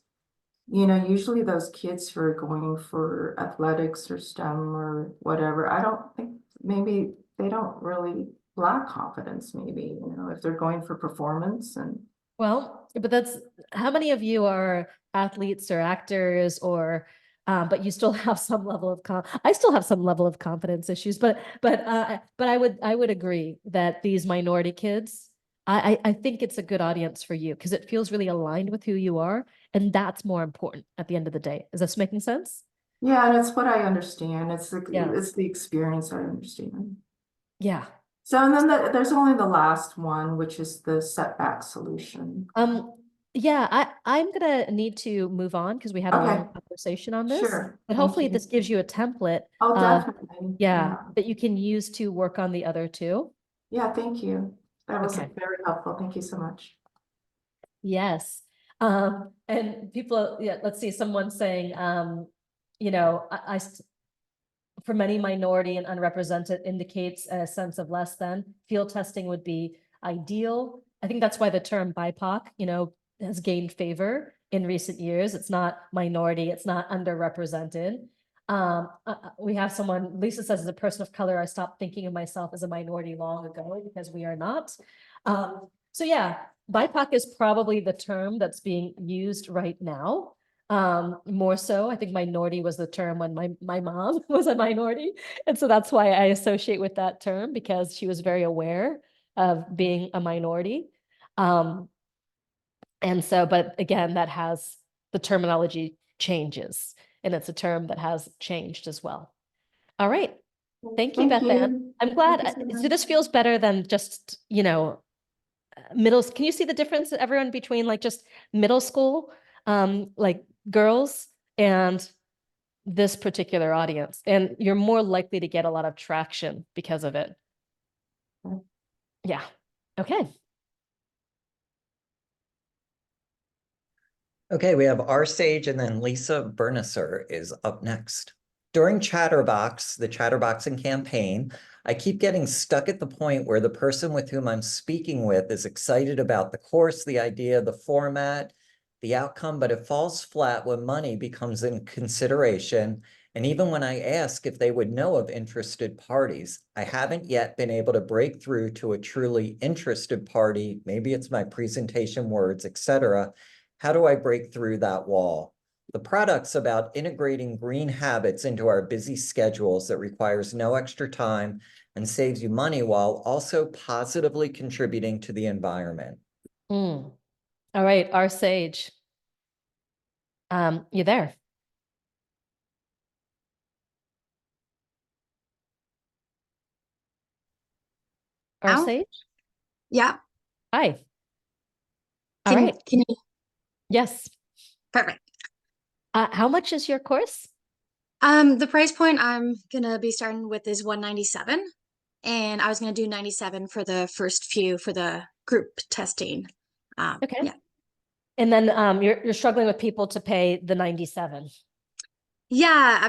usually those kids who are going for athletics or STEM or whatever, I don't think maybe they don't really lack confidence, maybe, if they're going for performance and well, but that's how many of you are athletes or actors or but you still have some level of I still have some level of confidence issues, but I would agree that these minority kids, I think it's a good audience for you because it feels really aligned with who you are, and that's more important at the end of the day. Is this making sense? yeah, and it's what I understand. It's the Yeah. it's the experience I understand. Yeah. So, and then there's only the last one, which is the setback solution. Um, yeah, I'm gonna need to move on because we had a Okay, long conversation on this, sure. but Thank hopefully you. this gives you a template Oh, of, definitely. yeah, Yeah. that you can use to work on the other two. Yeah, thank you. That was Okay. very helpful. Thank you so much. Yes. And people, yeah, let's see, someone saying, for many minority and unrepresented indicates a sense of less than. Field testing would be ideal. I think that's why the term BIPOC, has gained favor in recent years. It's not minority, it's not underrepresented. We have someone, Lisa says, as a person of color, I stopped thinking of myself as a minority long ago because we are not. So yeah, BIPOC is probably the term that's being used right now. More so, I think minority was the term when my mom was a minority. And so that's why I associate with that term because she was very aware of being a minority. Um, and so, but again, that has the terminology changes and it's a term that has changed as well. All right. Thank you, Thank Beth Ann. you. I'm glad. Thank you so So much. this feels better than just, middle. Can you see the difference, everyone, between like just middle school, like girls and this particular audience? And you're more likely to get a lot of traction because of it. Yeah. Okay. Okay, we have our Sage and then Lisa Bernicer is up next. During Chatterbox, the Chatterboxing campaign, I keep getting stuck at the point where the person with whom I'm speaking with is excited about the course, the idea, the format, the outcome, but it falls flat when money becomes in consideration. And even when I ask if they would know of interested parties, I haven't yet been able to break through to a truly interested party. Maybe it's my presentation words, etc. How do I break through that wall? The product's about integrating green habits into our busy schedules that requires no extra time, and saves you money while also positively contributing to the environment. Mm. All right, our sage. You there? Our Ow. sage? Yeah. Hi. All right. Can you, Yes. perfect. How much is your course? The price point I'm gonna be starting with is 197, and I was gonna do 97 for the first few for the group testing. Okay. Yeah. And then you're struggling with people to pay the 97. Yeah,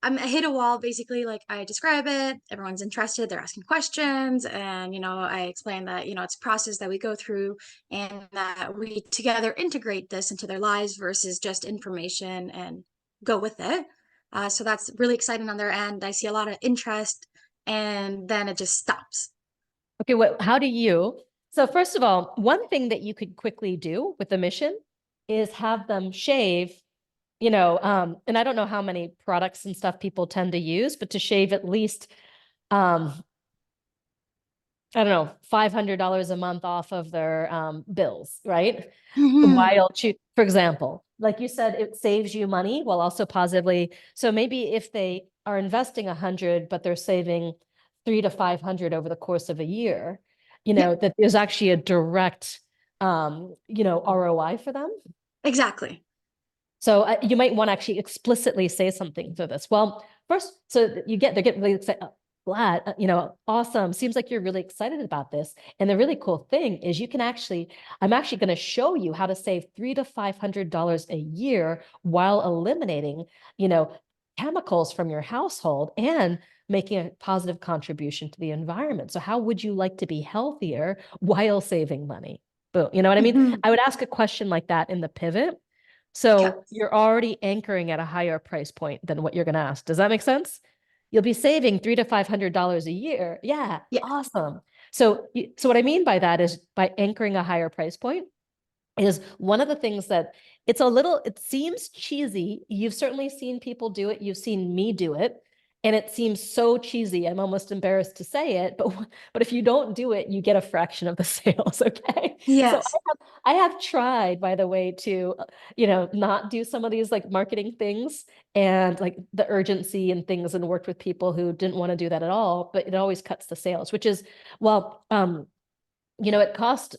I hit a wall basically, like I describe it, everyone's interested, they're asking questions, and I explain that, it's a process that we go through and that we together integrate this into their lives versus just information and go with it. So that's really exciting on their end. I see a lot of interest and then it just stops. Okay, so first of all, one thing that you could quickly do with the mission is have them shave, and I don't know how many products and stuff people tend to use, but to shave at least, I don't know, $500 a month off of their bills, right? Mhm. For example, like you said, it saves you money while also positively. So maybe if they are investing 100, but they're saving 300 to 500 over the course of a year, Yeah, that there's actually a direct, ROI for them. exactly. So you might want to actually explicitly say something to this. Well, first, they're getting really excited. Glad, awesome. Seems like you're really excited about this. And the really cool thing is I'm actually going to show you how to save $300 to $500 a year while eliminating, chemicals from your household and making a positive contribution to the environment. So how would you like to be healthier while saving money? Boom. You know what I mean? Mhm. I would ask a question like that in the pivot. Yeah. So you're already anchoring at a higher price point than what you're going to ask. Does that make sense? You'll be saving $300 to $500 a year. Yeah, Yeah. awesome. So what I mean by that is by anchoring a higher price point is one of the things that it seems cheesy. You've certainly seen people do it. You've seen me do it. And it seems so cheesy. I'm almost embarrassed to say it, but if you don't do it, you get a fraction of the sales. Okay. So Yes. I have tried, by the way, to, not do some of these like marketing things and like the urgency and things and worked with people who didn't want to do that at all, but it always cuts the sales, which is, well, it cost,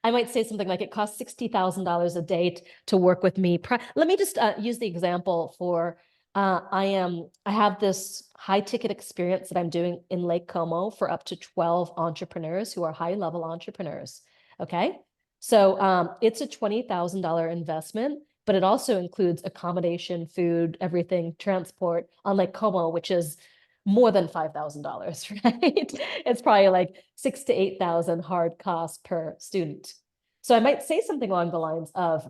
I might say something like it costs $60,000 a day to work with me. Let me just use the example for I have this high ticket experience that I'm doing in Lake Como for up to 12 entrepreneurs who are high level entrepreneurs. Okay. So it's a $20,000 investment, but it also includes accommodation, food, everything, transport on Lake Como, which is more than $5,000, right? It's probably like 6,000 to 8,000 hard costs per student. So I might say something along the lines of,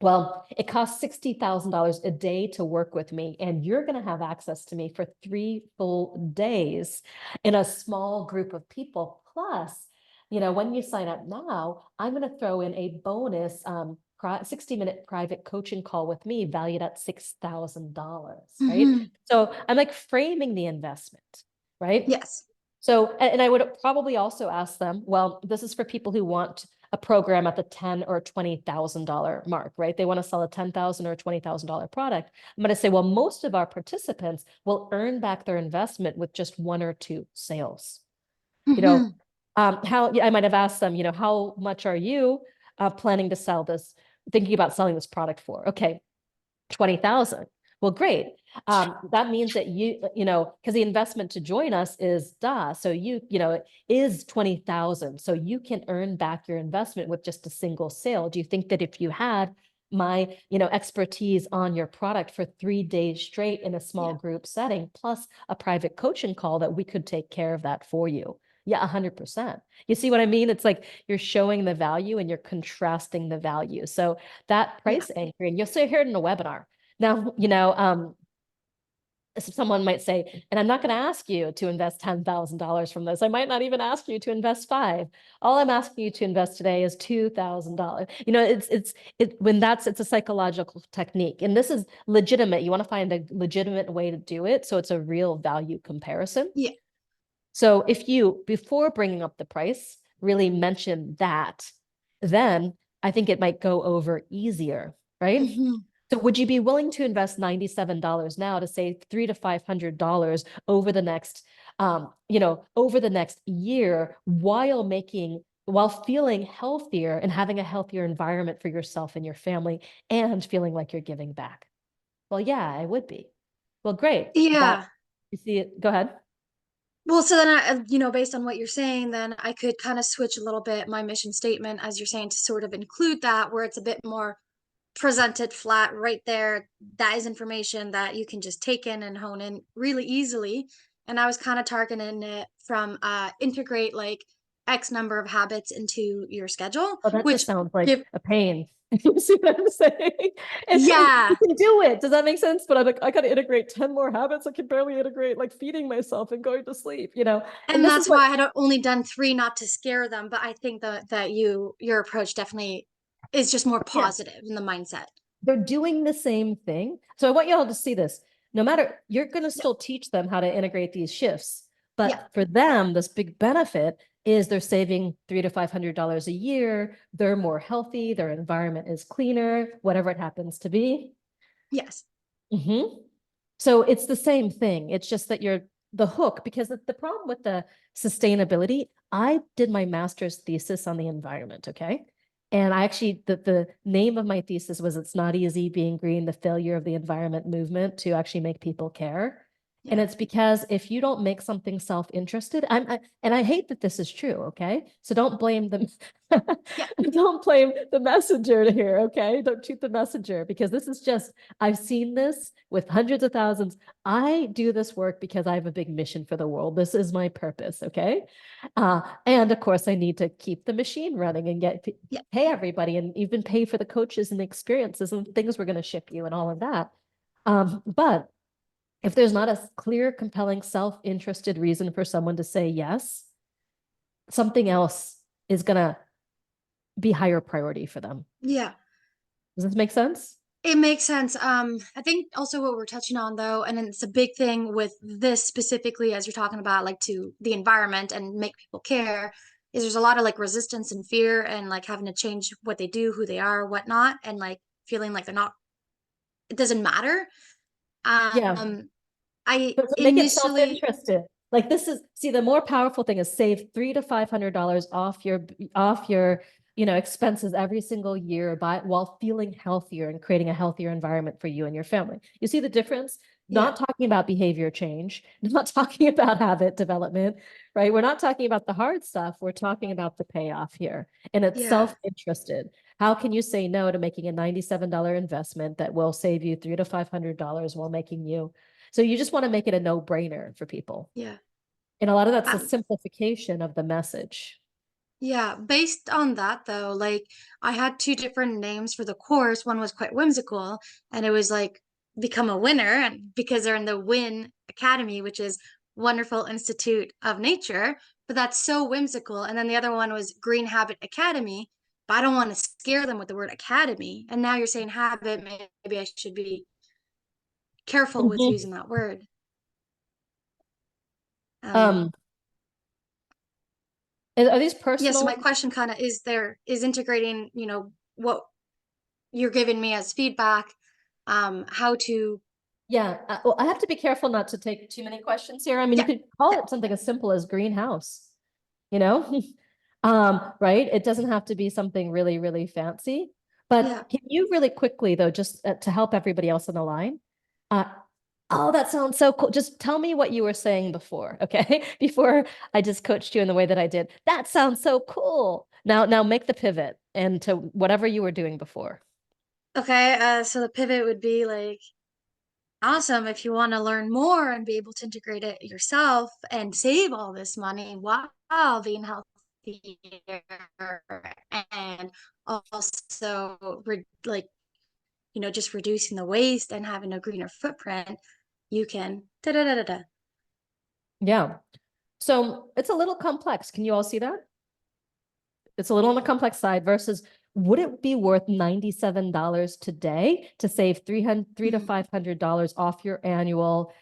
well, it costs $60,000 a day to work with me, and you're going to have access to me for 3 full days in a small group of people. Plus, when you sign up now, I'm going to throw in a bonus 60-minute private coaching call with me valued at $6,000, right? Mhm. So I'm like framing the investment, right? Yes. So, and I would probably also ask them, well, this is for people who want a program at the $10,000 or $20,000 mark, right? They want to sell a $10,000 or $20,000 product. I'm going to say, well, most of our participants will earn back their investment with just 1 or 2 sales. Mhm. I might have asked them, how much are you planning to thinking about selling this product for? Okay, 20,000. Well, great. That means that because the investment to join us is so it is 20,000. So you can earn back your investment with just a single sale. Do you think that if you had my, expertise on your product for 3 days straight in a small Yeah. group setting, plus a private coaching call, that we could take care of that for you? Yeah, 100%. You see what I mean? It's like you're showing the value and you're contrasting the value. So that Yeah. price anchoring, you'll see hear it in a webinar. Now, someone might say, and I'm not going to ask you to invest $10,000 from this. I might not even ask you to invest five. All I'm asking you to invest today is $2,000. You know, it's a psychological technique, and this is legitimate. You want to find a legitimate way to do it, so it's a real value comparison. Yeah. So if you, before bringing up the price, really mention that, then I think it might go over easier, right? Mhm. So would you be willing to invest $97 now to save $300 to $500 over the next, over the next year, while feeling healthier and having a healthier environment for yourself and your family, and feeling like you're giving back? Well, yeah, I would be. Well, great. Yeah. You see it. Go ahead. Well, so then based on what you're saying, then I could kind of switch a little bit my mission statement, as you're saying, to sort of include that where it's a bit more presented flat right there. That is information that you can just take in and hone in really easily. And I was kind of targeting it from integrate like X number of habits into your schedule, Oh, that just which sounds like give, a pain. You see what I'm saying? You yeah. can do it. Does that make sense? But I got to integrate 10 more habits. I can barely integrate like feeding myself and going to sleep, And And this is that's what, why I had only done three, not to scare them. But I think that your approach definitely is just more yeah, positive in the mindset. they're doing the same thing. So I want you all to see this. No matter, you're going to Yeah. still teach them how to integrate these shifts. But Yeah. for them, this big benefit is they're saving $300 to $500 a year. They're more healthy. Their environment is cleaner, whatever it happens to be. Yes. Mm-hmm. So it's the same thing. It's just that you're the hook, because the problem with the sustainability, I did my master's thesis on the environment, okay? And I actually, the name of my thesis was It's Not Easy Being Green, the Failure of the Environment Movement to Actually Make People Care. And Yeah. it's because if you don't make something self-interested, and I hate that this is true, okay? So don't blame them. Yeah. Don't blame the messenger here, okay? Don't shoot the messenger, because this is just, I've seen this with hundreds of thousands. I do this work because I have a big mission for the world. This is my purpose, okay? And of course, I need to keep the machine running and Yeah. pay everybody, and even pay for the coaches and the experiences and things we're going to ship you and all of that. But if there's not a clear, compelling, self-interested reason for someone to say yes, something else is going to be higher priority for them. Yeah. Does this make sense? It makes sense. I think also what we're touching on though, and it's a big thing with this specifically, as you're talking about, like to the environment and make people care, is there's a lot of like resistance and fear and like having to change what they do, who they are, whatnot, and like feeling like they're not, it doesn't matter. Yeah. I But to make it initially, self-interested. Like this is, see, the more powerful thing is save $300 to $500 off your expenses every single year while feeling healthier and creating a healthier environment for you and your family. You see the difference? yeah, Not talking about behavior change, not talking about habit development, right? We're not talking about the hard stuff. We're talking about the payoff here. And it's yeah, self-interested. How can you say no to making a $97 investment that will save you $300 to $500 while making you, so you just want to make it a no-brainer for people. yeah. And a lot of that's the Um, simplification of the message. Yeah, based on that though, like I had two different names for the course. One was quite whimsical, and it was like become a winner, and because they're in the Win Academy, which is Wonderful Institute of Nature, but that's so whimsical. And then the other one was Green Habit Academy, but I don't want to scare them with the word academy. And now you're saying habit, maybe I should be careful with Mhm. using that word. Um, Um, are these yeah, so my personal? question kind of is integrating, what you're giving me as feedback, how to, Yeah. Well, I have to be careful not to take too many questions here. I mean, you yeah, could call yeah, it something as simple as greenhouse, you know? Right? It doesn't have to be something really, really fancy. yeah. But can you really quickly, though, just to help everybody else on the line, uh, oh, that sounds so cool. Just tell me what you were saying before, okay? Before I just coached you in the way that I did. That sounds so cool. Now make the pivot and to whatever you were doing before. Okay, so the pivot would be like, awesome, if you want to learn more and be able to integrate it yourself and save all this money while being healthy and also like, just reducing the waste and having a greener footprint. you can da da da da da. Yeah. So it's a little complex. Can you all see that? It's a little on the complex side versus would it be worth $97 today to save $300 to $500 off your annual,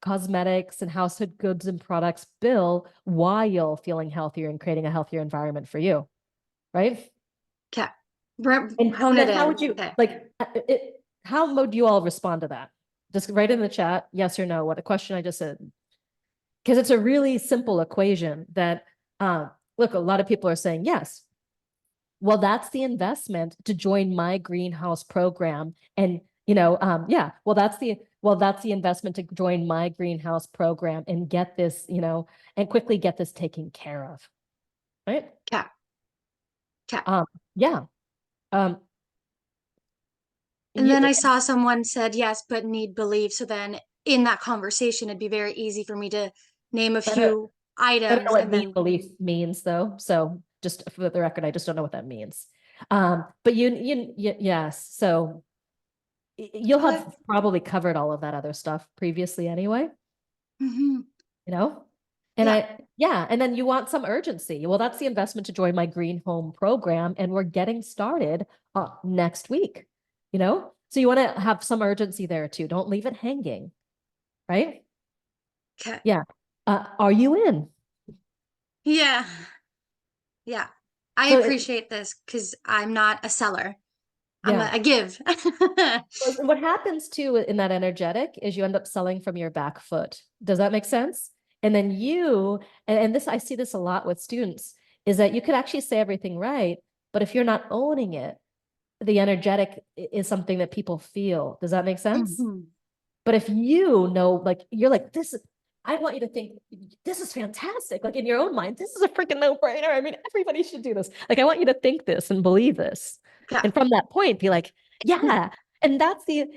cosmetics and household goods and products bill while feeling healthier and creating a healthier environment for you, right? Okay. And Hone it then how in. would you Okay. how would you all respond to that? Just write in the chat, yes or no, what a question I just said. Because it's a really simple equation that, look, a lot of people are saying yes. Well, that's the investment to join my greenhouse program. And, yeah, that's the investment to join my greenhouse program and get this, and quickly get this taken care of. Right? Okay. Okay. Yeah. And then I saw someone said yes, but need belief. So then in that conversation, it'd be very easy for me to name a few I don't know items what and need then belief means though. So just for the record, I just don't know what that means. But yes. So you'll Okay. have probably covered all of that other stuff previously anyway, Mhm. And Yeah. and then you want some urgency. Well, that's the investment to join my green home program, and we're getting started next week, So you want to have some urgency there too. Don't leave it hanging, right? Okay. Yeah. Are you in? Yeah. Yeah. I So appreciate this because I'm not a seller. yeah. I give. What happens too in that energetic is you end up selling from your back foot. Does that make sense? And then and this, I see this a lot with students, is that you could actually say everything right, but if you're not owning it, the energetic is something that people feel. Does that make sense? Mhm. But if you know, like, you're like, I want you to think this is fantastic. Like in your own mind, this is a freaking no-brainer. I mean, everybody should do this. Like, I want you to think this and believe this. Yeah. And from that point, be like, yeah. And that's the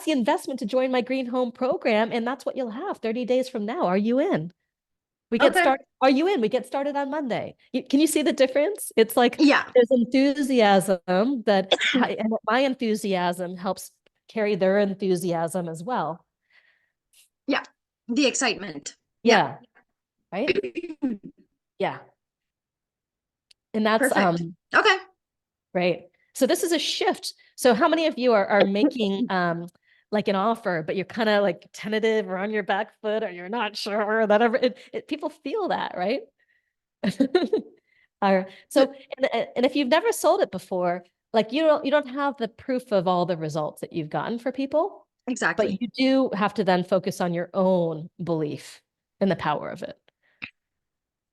investment to join my green home program. And that's what you'll have 30 days from now. Are you in? Okay. Are you in? We get started on Monday. Can you see the difference? It's like Yeah. there's enthusiasm and my enthusiasm helps carry their enthusiasm as well. Yeah. The excitement. Yeah. Right? Yeah. And that's Perfect. Okay. right. So this is a shift. So how many of you are making like an offer, but you're kind of like tentative or on your back foot or you're not sure, whatever. People feel that, right? So and if you've never sold it before, like you don't have the proof of all the results that you've gotten for people, but Exactly. you do have to then focus on your own belief and the power of it.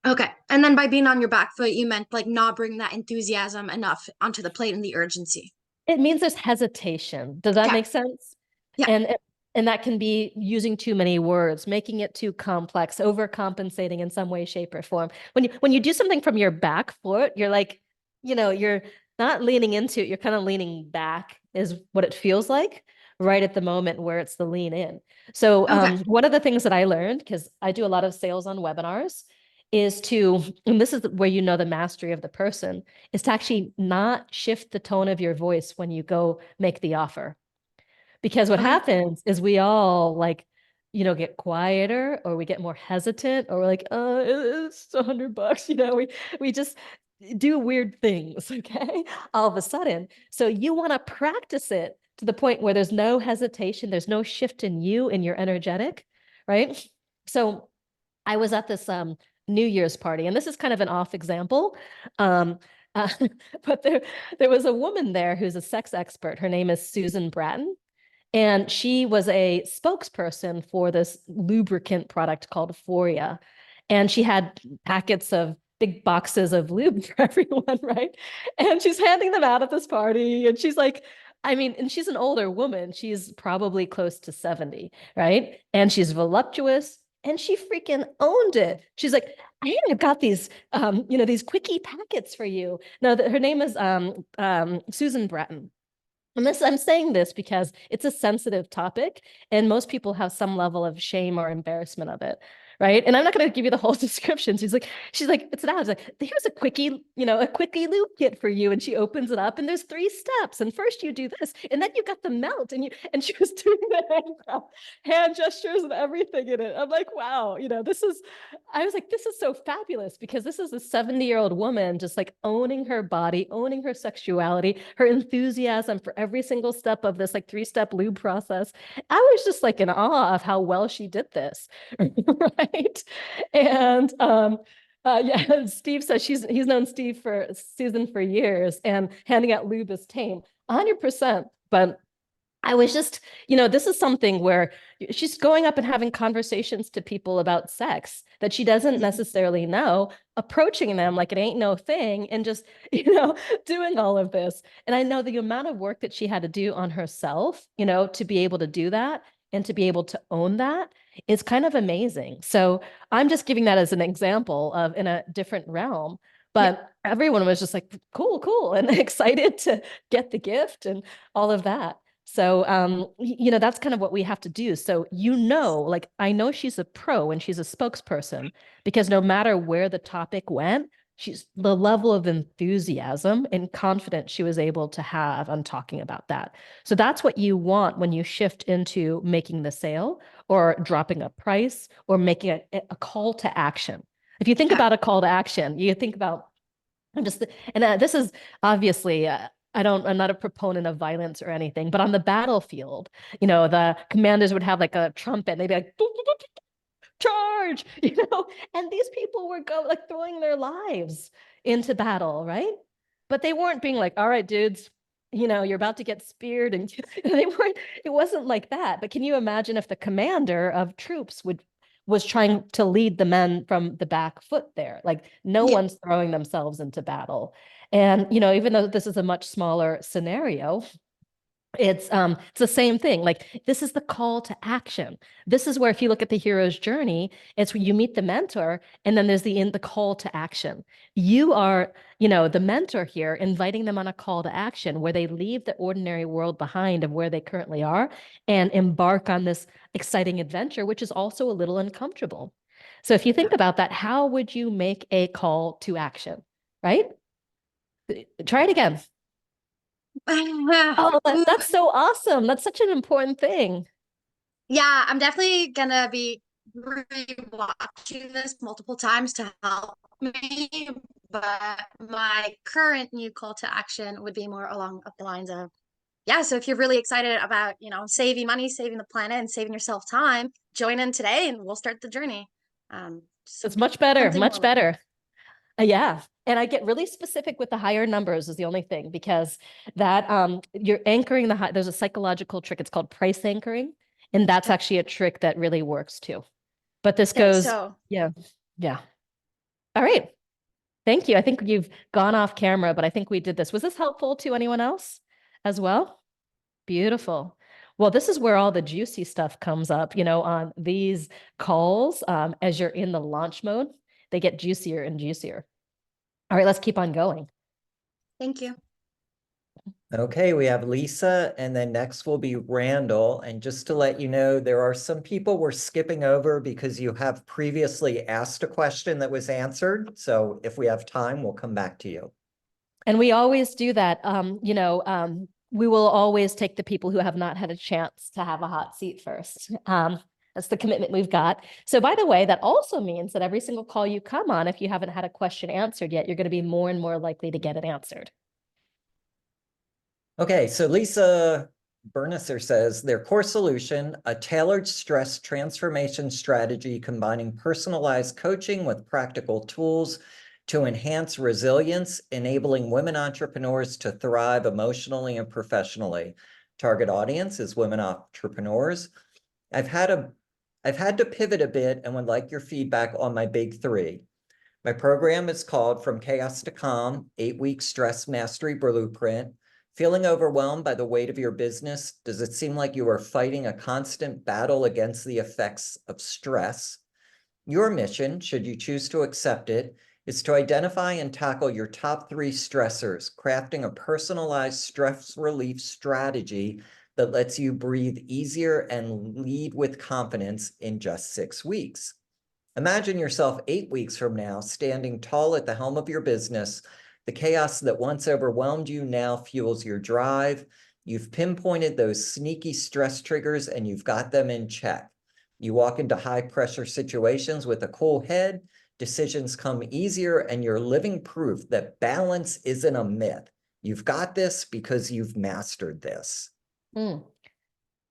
Okay. And then by being on your back foot, you meant like not bringing that enthusiasm enough onto the plate and the urgency. It means there's hesitation. Does that Yeah. make sense? Yeah. And that can be using too many words, making it too complex, overcompensating in some way, shape, or form. When you do something from your back foot, you're like, you're not leaning into it, you're kind of leaning back, is what it feels like right at the moment where it's the lean in. So Okay. one of the things that I learned, because I do a lot of sales on webinars, and this is where you know the mastery of the person, is to actually not shift the tone of your voice when you go make the offer. Because what Okay. happens is we all like, get quieter or we get more hesitant or we're like, it's $100, we just do weird things, okay? All of a sudden. So you want to practice it to the point where there's no hesitation, there's no shift in you and your energetic, right? So I was at this New Year's party, and this is kind of an off example. Um, uh, but there was a woman there who's a sex expert. Her name is Susan Bratton. And she was a spokesperson for this lubricant product called Euphoria. And she had packets of big boxes of lube for everyone, right? And she's handing them out at this party. And she's like, and she's an older woman. She's probably close to 70, right? And she's voluptuous and she freaking owned it. She's like, hey, I've got these, these quickie packets for you. Now, her name is Susan Bratton. And I'm saying this because it's a sensitive topic and most people have some level of shame or embarrassment of it, right? And I'm not going to give you the whole description. She's like, it's an ad. Like, here's a quickie, a quickie lube kit for you. And she opens it up and there's 3 steps. And first you do this, and then you got the melt, and she was doing the hand gestures and everything in it. I'm like, wow, I was like, this is so fabulous, because this is a 70-year-old woman just like owning her body, owning her sexuality, her enthusiasm for every single step of this like 3-step lube process. I was just like in awe of how well she did this. Right. And yeah, Steve says he's known Susan for years, and handing out lube is tame. 100%. But I was just, this is something where she's going up and having conversations to people about sex that she doesn't necessarily know, approaching them like it ain't no thing, and just, doing all of this. And I know the amount of work that she had to do on herself, to be able to do that and to be able to own that is kind of amazing. So I'm just giving that as an example of in a different realm. But everyone was just like, cool, cool, and excited to get the gift and all of that. So, that's kind of what we have to do. So, like, I know she's a pro and she's a spokesperson, because no matter where the topic went, the level of enthusiasm and confidence she was able to have on talking about that. So that's what you want when you shift into making the sale or dropping a price or making a call to action. If you think about a call to action, you think about, this is obviously, I'm not a proponent of violence or anything, but on the battlefield, the commanders would have like a trumpet, and they'd be like, charge, and these people were like throwing their lives into battle, right? But they weren't being like, all right, dudes, you're about to get speared, and it wasn't like that. But can you imagine if the commander of troops was trying to lead the men from the back foot there? Like, no one's throwing themselves into battle. And, even though this is a much smaller scenario, it's the same thing. Like, this is the call to action. This is where, if you look at the hero's journey, it's where you meet the mentor, and then there's the call to action. You are, the mentor here, inviting them on a call to action where they leave the ordinary world behind of where they currently are and embark on this exciting adventure, which is also a little uncomfortable. So if you think about that, how would you make a call to action, right? Try it again. Oh, that's so awesome. That's such an important thing. Yeah, I'm definitely gonna be rewatching this multiple times to help me, but my current new call to action would be more along the lines of, yeah, so if you're really excited about, saving money, saving the planet, and saving yourself time, join in today and we'll start the journey. It's much better, much more better. Yeah. And I get really specific with the higher numbers is the only thing, because that you're anchoring there's a psychological trick. It's called price anchoring. And that's actually a trick that really works too. But this goes, yeah. All right. Thank you. I think you've gone off camera, but I think we did this. Was this helpful to anyone else as well? Beautiful. Well, this is where all the juicy stuff comes up, on these calls. As you're in the launch mode, they get juicier and juicier. All right, let's keep on going. Thank you. Okay, we have Lisa, and then next will be Randall. And just to let you know, there are some people we're skipping over because you have previously asked a question that was answered. So if we have time, we'll come back to you. And we always do that. We will always take the people who have not had a chance to have a hot seat first. That's the commitment we've got. So by the way, that also means that every single call you come on, if you haven't had a question answered yet, you're going to be more and more likely to get it answered. Okay, so Lisa Bernisser says their core solution, a tailored stress transformation strategy combining personalized coaching with practical tools to enhance resilience, enabling women entrepreneurs to thrive emotionally and professionally. Target audience is women entrepreneurs. I've had to pivot a bit and would like your feedback on my big 3. My program is called From Chaos to Calm, 8-week stress mastery blueprint. Feeling overwhelmed by the weight of your business? Does it seem like you are fighting a constant battle against the effects of stress? Your mission, should you choose to accept it, is to identify and tackle your top 3 stressors, crafting a personalized stress relief strategy that lets you breathe easier and lead with confidence in just 6 weeks. Imagine yourself 8 weeks from now, standing tall at the helm of your business. The chaos that once overwhelmed you now fuels your drive. You've pinpointed those sneaky stress triggers and you've got them in check. You walk into high pressure situations with a cool head. Decisions come easier and you're living proof that balance isn't a myth. You've got this because you've mastered this. Mm.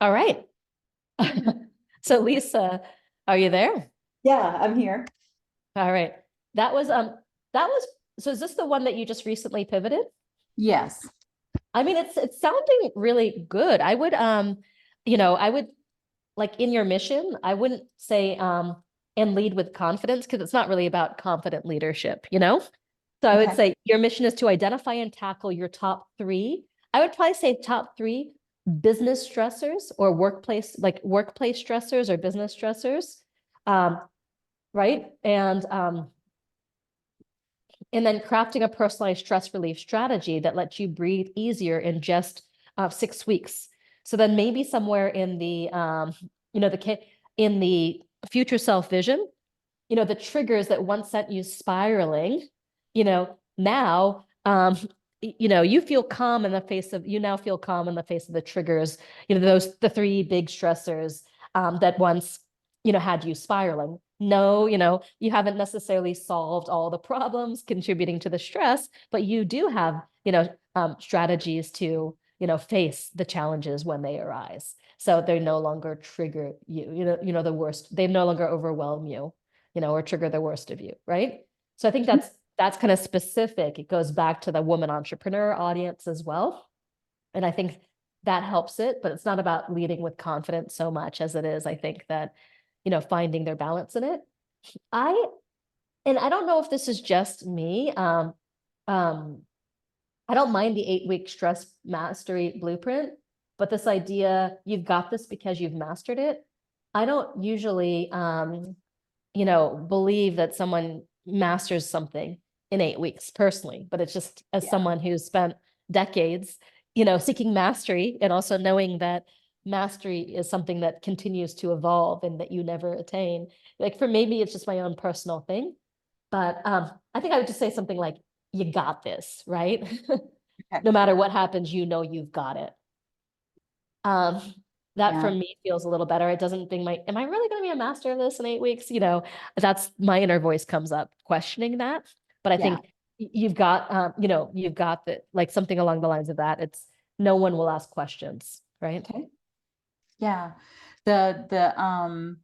All right. So Lisa, are you there? Yeah, I'm here. All right. So is this the one that you just recently pivoted? Yes. I mean, it's sounding really good. I would, I would like in your mission, I wouldn't say, and lead with confidence because it's not really about confident leadership, you know? So I would Okay. say your mission is to identify and tackle your top three. I would probably say top three business stressors or workplace stressors or business stressors. Right? And then crafting a personalized stress relief strategy that lets you breathe easier in just 6 weeks. So then maybe somewhere in the in the future self vision, the triggers that once sent you spiraling, now you feel calm in the face of you now feel calm in the face of the triggers, the three big stressors that once had you spiraling. No, you haven't necessarily solved all the problems contributing to the stress, but you do have strategies to face the challenges when they arise, so they no longer trigger you, the worst. They no longer overwhelm you, or trigger the worst of you, right? So I think that's kind of specific. It goes back to the woman entrepreneur audience as well. And I think that helps it, but it's not about leading with confidence so much as it is, I think, that, finding their balance in it. And I don't know if this is just me. Um, I don't mind the 8-week stress mastery blueprint, but this idea, you've got this because you've mastered it. I don't usually, believe that someone masters something in 8 weeks personally, but it's just as Yeah. someone who's spent decades, seeking mastery and also knowing that mastery is something that continues to evolve and that you never attain. Like for maybe it's just my own personal thing, but I think I would just say something like, you got this, right? Okay. No matter what happens, you've got it. That for Yeah. me feels a little better. It doesn't think am I really going to be a master of this in 8 weeks? That's my inner voice comes up questioning that. But I Yeah. think you've got, you've got like something along the lines of that. It's no one will ask questions, right? Okay. Yeah. The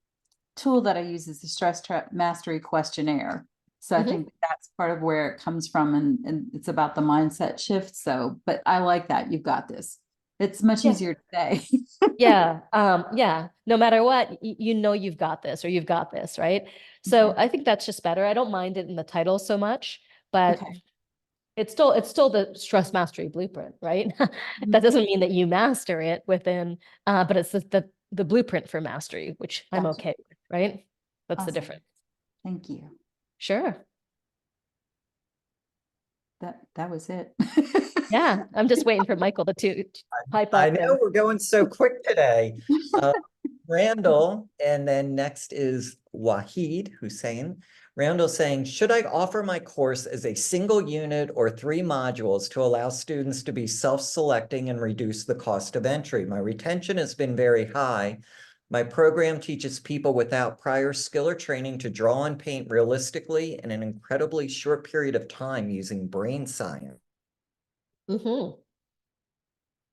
tool that I use is the mastery questionnaire. So I Mhm. think that's part of where it comes from, and it's about the mindset shift. So, but I like that. You've got this. It's much Yeah. easier to say. Yeah. No matter what, you've got this or you've got this, right? So Okay. I think that's just better. I don't mind it in the title so much, but Okay. it's still the stress mastery blueprint, right? Mhm. That doesn't mean that you master it within, but it's the blueprint for mastery, which I'm Gotcha. okay with, right? That's the Awesome. difference. Thank you. Sure. That was it. Yeah. I'm just waiting for Michael to pipe I up know and we're going so quick today. Randall, and then next is Wahid Hussein. Randall saying, should I offer my course as a single unit or 3 modules to allow students to be self-selecting and reduce the cost of entry? My retention has been very high. My program teaches people without prior skill or training to draw and paint realistically in an incredibly short period of time using brain science. Mhm.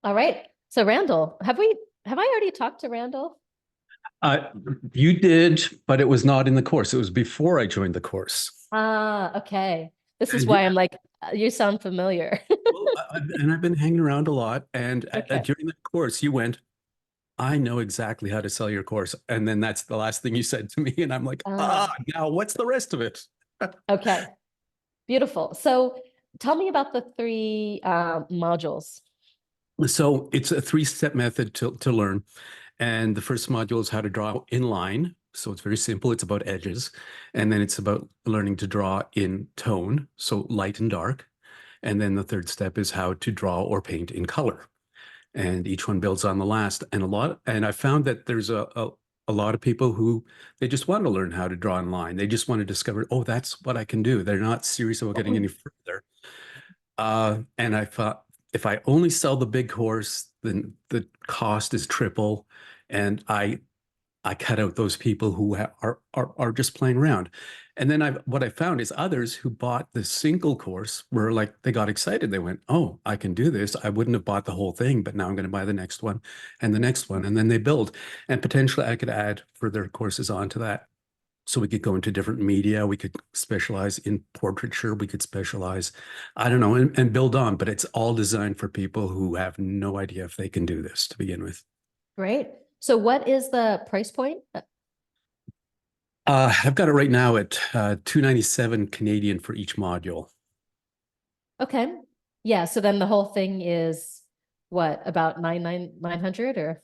All right. So Randall, have I already talked to Randall? You did, but it was not in the course. It was before I joined the course. Okay. This is And why I'm like, you sound familiar. Well, and I've been hanging around a lot. And Okay. during the course, you went, I know exactly how to sell your course. And then that's the last thing you said to me. And I'm like, now what's the rest of it? Okay. Beautiful. So tell me about the 3 modules. So it's a 3-step method to learn. And the first module is how to draw in line. So it's very simple. It's about edges. And then it's about learning to draw in tone, so light and dark. And then the third step is how to draw or paint in color. And each one builds on the last. And I found that there's a a lot of people who they just want to learn how to draw in line. They just want to discover, oh, that's what I can do. They're not serious about getting any further. And I thought, if I only sell the big course, then the cost is triple, and I cut out those people who are just playing around. And then what I found is others who bought the single course were like, they got excited. They went, oh, I can do this. I wouldn't have bought the whole thing, but now I'm going to buy the next one and the next one. And then they build. And potentially I could add further courses onto that. So we could go into different media. We could specialize in portraiture. We could specialize, I don't know, and build on. But it's all designed for people who have no idea if they can do this to begin with. Great. So what is the price point? I've got it right now at $297 Canadian for each module. Okay. Yeah. So then the whole thing is what, about 900 or?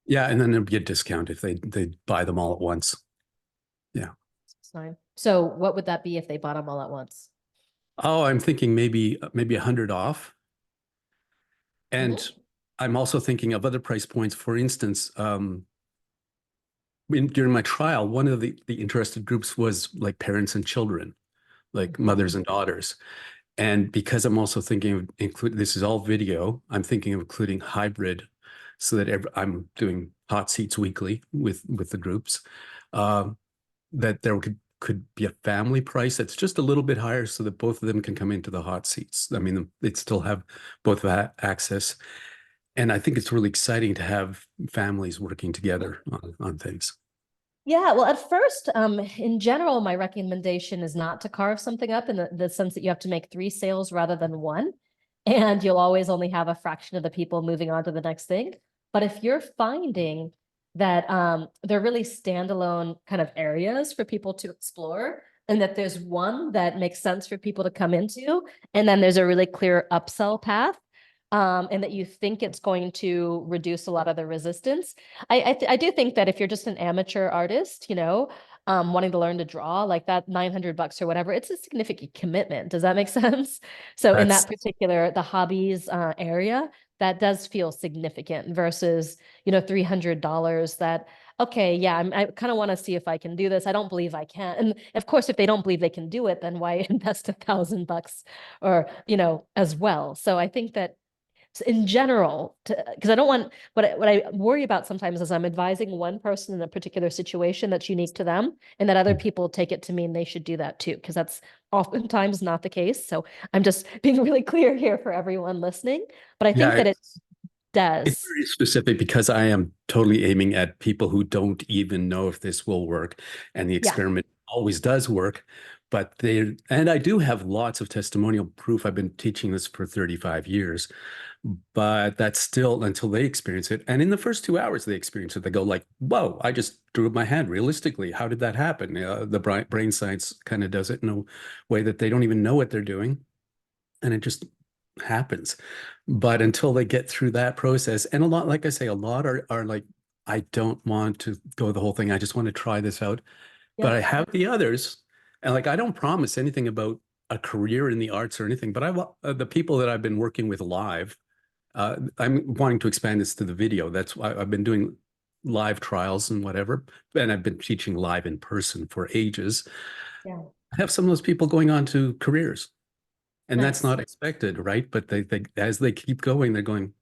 Yeah, and then there'll be a discount if they buy them all at once. Yeah. Fine. So what would that be if they bought them all at once? Oh, I'm thinking maybe 100 off. And I'm also thinking of other price points. For instance, during my trial, one of the interested groups was like parents and children, like mothers and daughters. And because I'm also thinking of this is all video, I'm thinking of including hybrid, so that I'm doing hot seats weekly with the groups. That there could be a family price that's just a little bit higher, so that both of them can come into the hot seats. I mean, they'd still have both access. And I think it's really exciting to have families working together on things. Yeah, well, at first, in general, my recommendation is not to carve something up in the sense that you have to make 3 sales rather than 1. And you'll always only have a fraction of the people moving on to the next thing. But if you're finding that they're really standalone kind of areas for people to explore, and that there's one that makes sense for people to come into, and then there's a really clear upsell path, and that you think it's going to reduce a lot of the resistance. I do think that if you're just an amateur artist, wanting to learn to draw, like that $900 or whatever, it's a significant commitment. Does that make sense? So in that particular, the hobbies area, that does feel significant versus, $300 that, okay, yeah, I kind of want to see if I can do this. I don't believe I can. And of course, if they don't believe they can do it, then why invest $1,000 or, as well. So I think that in general, because I don't want, what I worry about sometimes is I'm advising one person in a particular situation that's unique to them, and that other people take it to mean they should do that too, because that's oftentimes not the case. So I'm just being really clear here for everyone listening, but I think that it does. It's very specific because I am totally aiming at people who don't even know if this will work, and the experiment always does work. But and I do have lots of testimonial proof. I've been teaching this for 35 years, but that's still until they experience it. And in the first 2 hours they experience it, they go like, whoa, I just drew my hand realistically. How did that happen? The brain science kind of does it in a way that they don't even know what they're doing. And it just happens. But until they get through that process, and a lot, like I say, a lot are like, I don't want to go the whole thing. I just want to try this out. But I have the others. And like, I don't promise anything about a career in the arts or anything, but the people that I've been working with live, I'm wanting to expand this to the video. That's why I've been doing live trials and whatever. And I've been teaching live in person for ages. I have some of those people going on to careers. And that's not expected, right? But they as they keep going, they're going,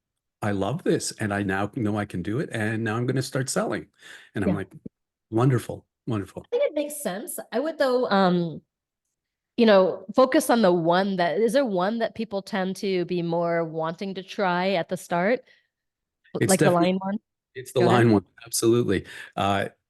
I love this. And I now know I can do it. And now I'm going to start selling. And I'm like, wonderful. Wonderful. I think it makes sense. I would though, focus on the one is there one that people tend to be more wanting to try at the start? Like the line one? It's the line one, absolutely.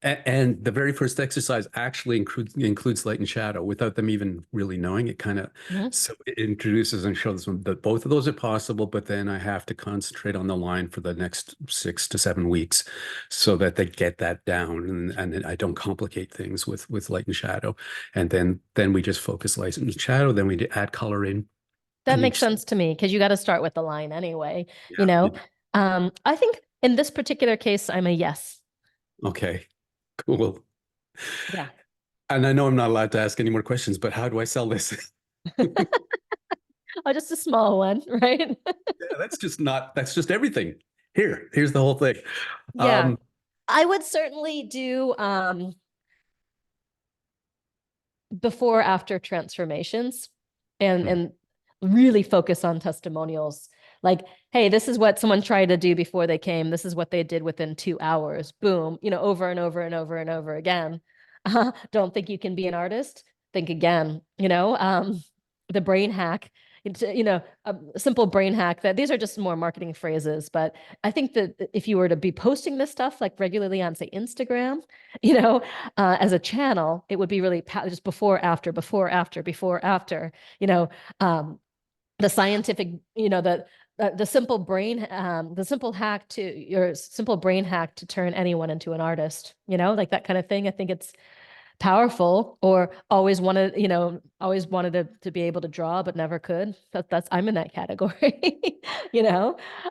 And the very first exercise actually includes light and shadow without them even really knowing it. Kind of, so it introduces and shows them that both of those are possible, but then I have to concentrate on the line for the next 6 to 7 weeks so that they get that down, and I don't complicate things with light and shadow. And then we just focus light and shadow, then we add color in. That makes sense to me, because you got to start with the line anyway, I think in this particular case, I'm a yes. Okay, cool. Yeah. And I know I'm not allowed to ask any more questions, but how do I sell this? Oh, just a small one, right? Yeah, that's just everything. Here's the whole thing. Yeah. I would certainly do before after transformations and really focus on testimonials. Like, hey, this is what someone tried to do before they came. This is what they did within 2 hours. Boom, over and over and over and over again. Don't think you can be an artist? Think again, the brain hack. It's, a simple brain hack that these are just more marketing phrases, but I think that if you were to be posting this stuff like regularly on, say, Instagram, as a channel, it would be really just before, after, before, after, before, after, the scientific, the simple brain, the simple hack to your simple brain hack to turn anyone into an artist, like that kind of thing. I think it's powerful. Or always wanted to be able to draw, but never could. I'm in that category.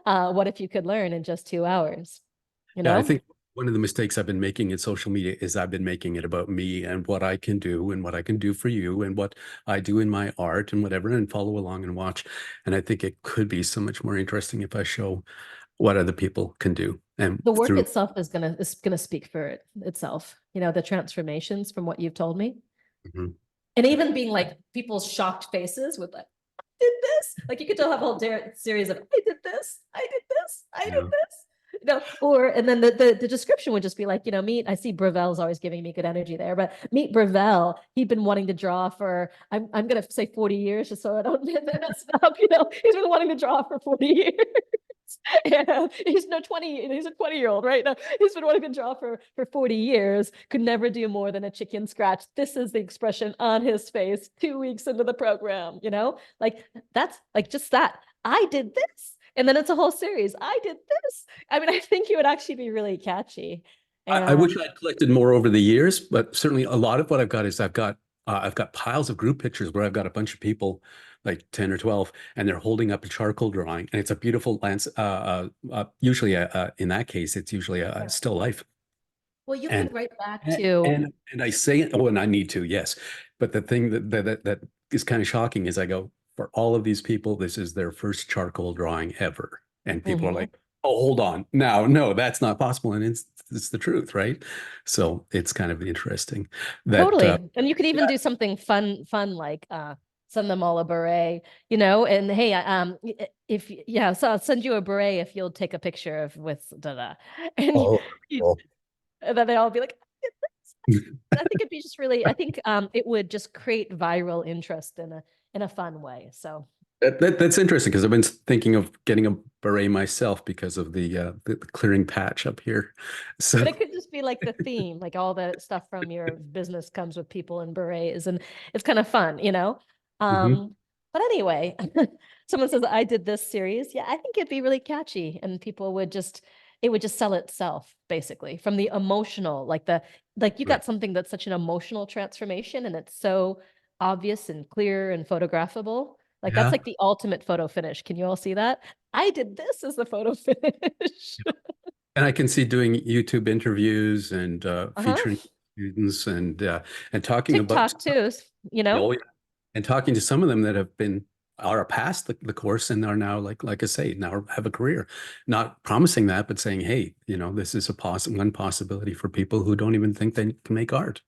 What if you could learn in just 2 hours? Yeah, I think one of the mistakes I've been making in social media is I've been making it about me and what I can do and what I can do for you and what I do in my art and whatever, and follow along and watch. And I think it could be so much more interesting if I show what other people can do. And The work through, itself is gonna speak for itself. The transformations from what you've told me. Mhm. And even being like people's shocked faces with like, I did this. Like you could tell have a whole series of I did this, I did this, I did Yeah. this. And then the description would just be like, meet, I see Bravel's always giving me good energy there, but meet Bravel. He'd been wanting to draw for, I'm gonna say 40 years just so I don't mess it up, he's been wanting to draw for 40 years. Yeah, he's a 20-year-old, right? No, he's been wanting to draw for 40 years, could never do more than a chicken scratch. This is the expression on his face 2 weeks into the program, like that's like just that. I did this. And then it's a whole series. I did this. I mean, I think it would actually be really catchy. I wish And I'd collected more over the years, but certainly a lot of what I've got is I've got piles of group pictures where I've got a bunch of people, like 10 or 12, and they're holding up a charcoal drawing, and it's a beautiful lens. Usually, in that case, it's usually a still life. well, you And could write back and to and I say, oh, and I need to, yes. But the thing that is kind of shocking is I go, for all of these people, this is their first charcoal drawing ever. And people are Mhm. like, oh, hold on. Now, no, that's not possible. And it's the truth, right? So it's kind of interesting that Totally. And you could even yeah. do something fun like send them all a beret, and hey, if yeah, so I'll send you a beret if you'll take a picture of with da da. And Oh, cool. and then they all be like, I think it'd be just really, I think it would just create viral interest in a fun way. So That's interesting because I've been thinking of getting a beret myself because of the clearing patch up here. So but it could just be like the theme, like all the stuff from your business comes with people in berets, and it's kind of fun. Mhm. But anyway, someone says I did this series. Yeah, I think it'd be really catchy, and people would it would just sell itself basically from the emotional, like you Right. got something that's such an emotional transformation, and it's so obvious and clear and photographable. Like that's Yeah. like the ultimate photo finish. Can you all see that? I did this as the photo finish. And I can see doing YouTube interviews and Uh-huh. featuring students and talking about TikTok too, oh, yeah, and talking to some of them that are past the course and are now like I say now have a career, not promising that, but saying, hey, this is one possibility for people who don't even think they can make art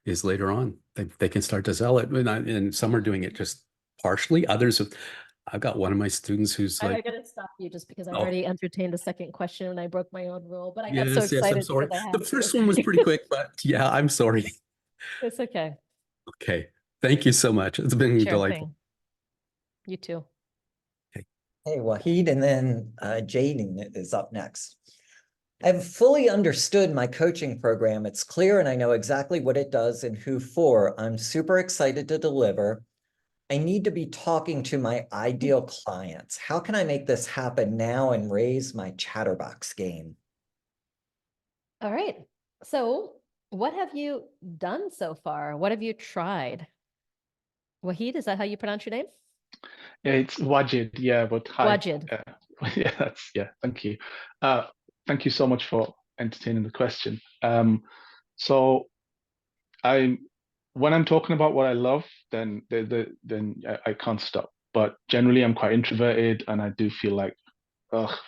is later on they can start to sell it, and some are doing it just partially. I've got one of my students who's I like, gotta stop you just because I oh, already entertained a second question and I broke my own rule, but I got so yes, I'm excited sorry. because I The have first one was to. pretty quick, but yeah, I'm sorry. It's okay. Okay. Thank you so much. It's been Sure delightful. thing. You too. Okay. Hey, Wahid, and then Jaden is up next. I've fully understood my coaching program. It's clear and I know exactly what it does and who for. I'm super excited to deliver. I need to be talking to my ideal clients. How can I make this happen now and raise my chatterbox game? All right. So, what have you done so far? What have you tried? Wahid, is that how you pronounce your name? Yeah, it's Wajid. Yeah, but hi. Wajid. Yeah. Thank you. Thank you so much for entertaining the question. So I, when I'm talking about what I love, then I can't stop. But generally, I'm quite introverted, and I do feel like